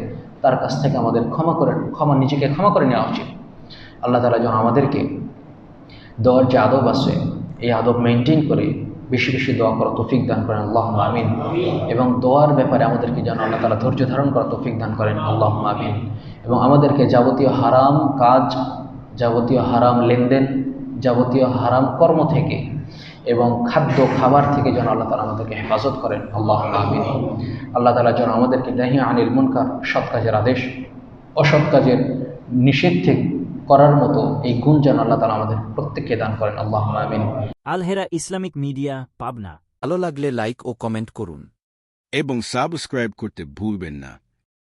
তার কাছ থেকে আমাদের নিজেকে ক্ষমা করে নেওয়া উচিত। আল্লাহ তাআলা যেন আমাদেরকে দোয়ার যে আদব আছে এই আদব মেনটেন করে বেশি বেশি দোয়া করার তৌফিক দান করেন, আল্লাহুম্মা আমিন। এবং দোয়ার ব্যাপারে আমাদেরকে যেন আল্লাহ তাআলা ধৈর্য ধারণ করার তৌফিক দান করেন, আল্লাহুম্মা আমিন। এবং আমাদেরকে যাবতীয় হারাম কাজ, যাবতীয় হারাম লেনদেন, যাবতীয় হারাম কর্ম থেকে এবং খাবার থেকে যেন আল্লাহ তাআলা আমাদেরকে হেফাজত করেন, আল্লাহুম্মা আমিন। আল্লাহ তাআলা যেন আমাদেরকে নাহি আনিল মুনকার, সৎ কাজের আদেশ, অসৎ কাজের নিষেধ থেকে করার মতো এই গুণ যেন আল্লাহ তাআলা আমাদের প্রত্যেককে দান করেন, আল্লাহুম্মা আমিন। আল হেরা ইসলামিক মিডিয়া, পাবনা। ভালো লাগলে লাইক ও কমেন্ট করুন। এবং সাবস্ক্রাইব করতে ভুলবেন না।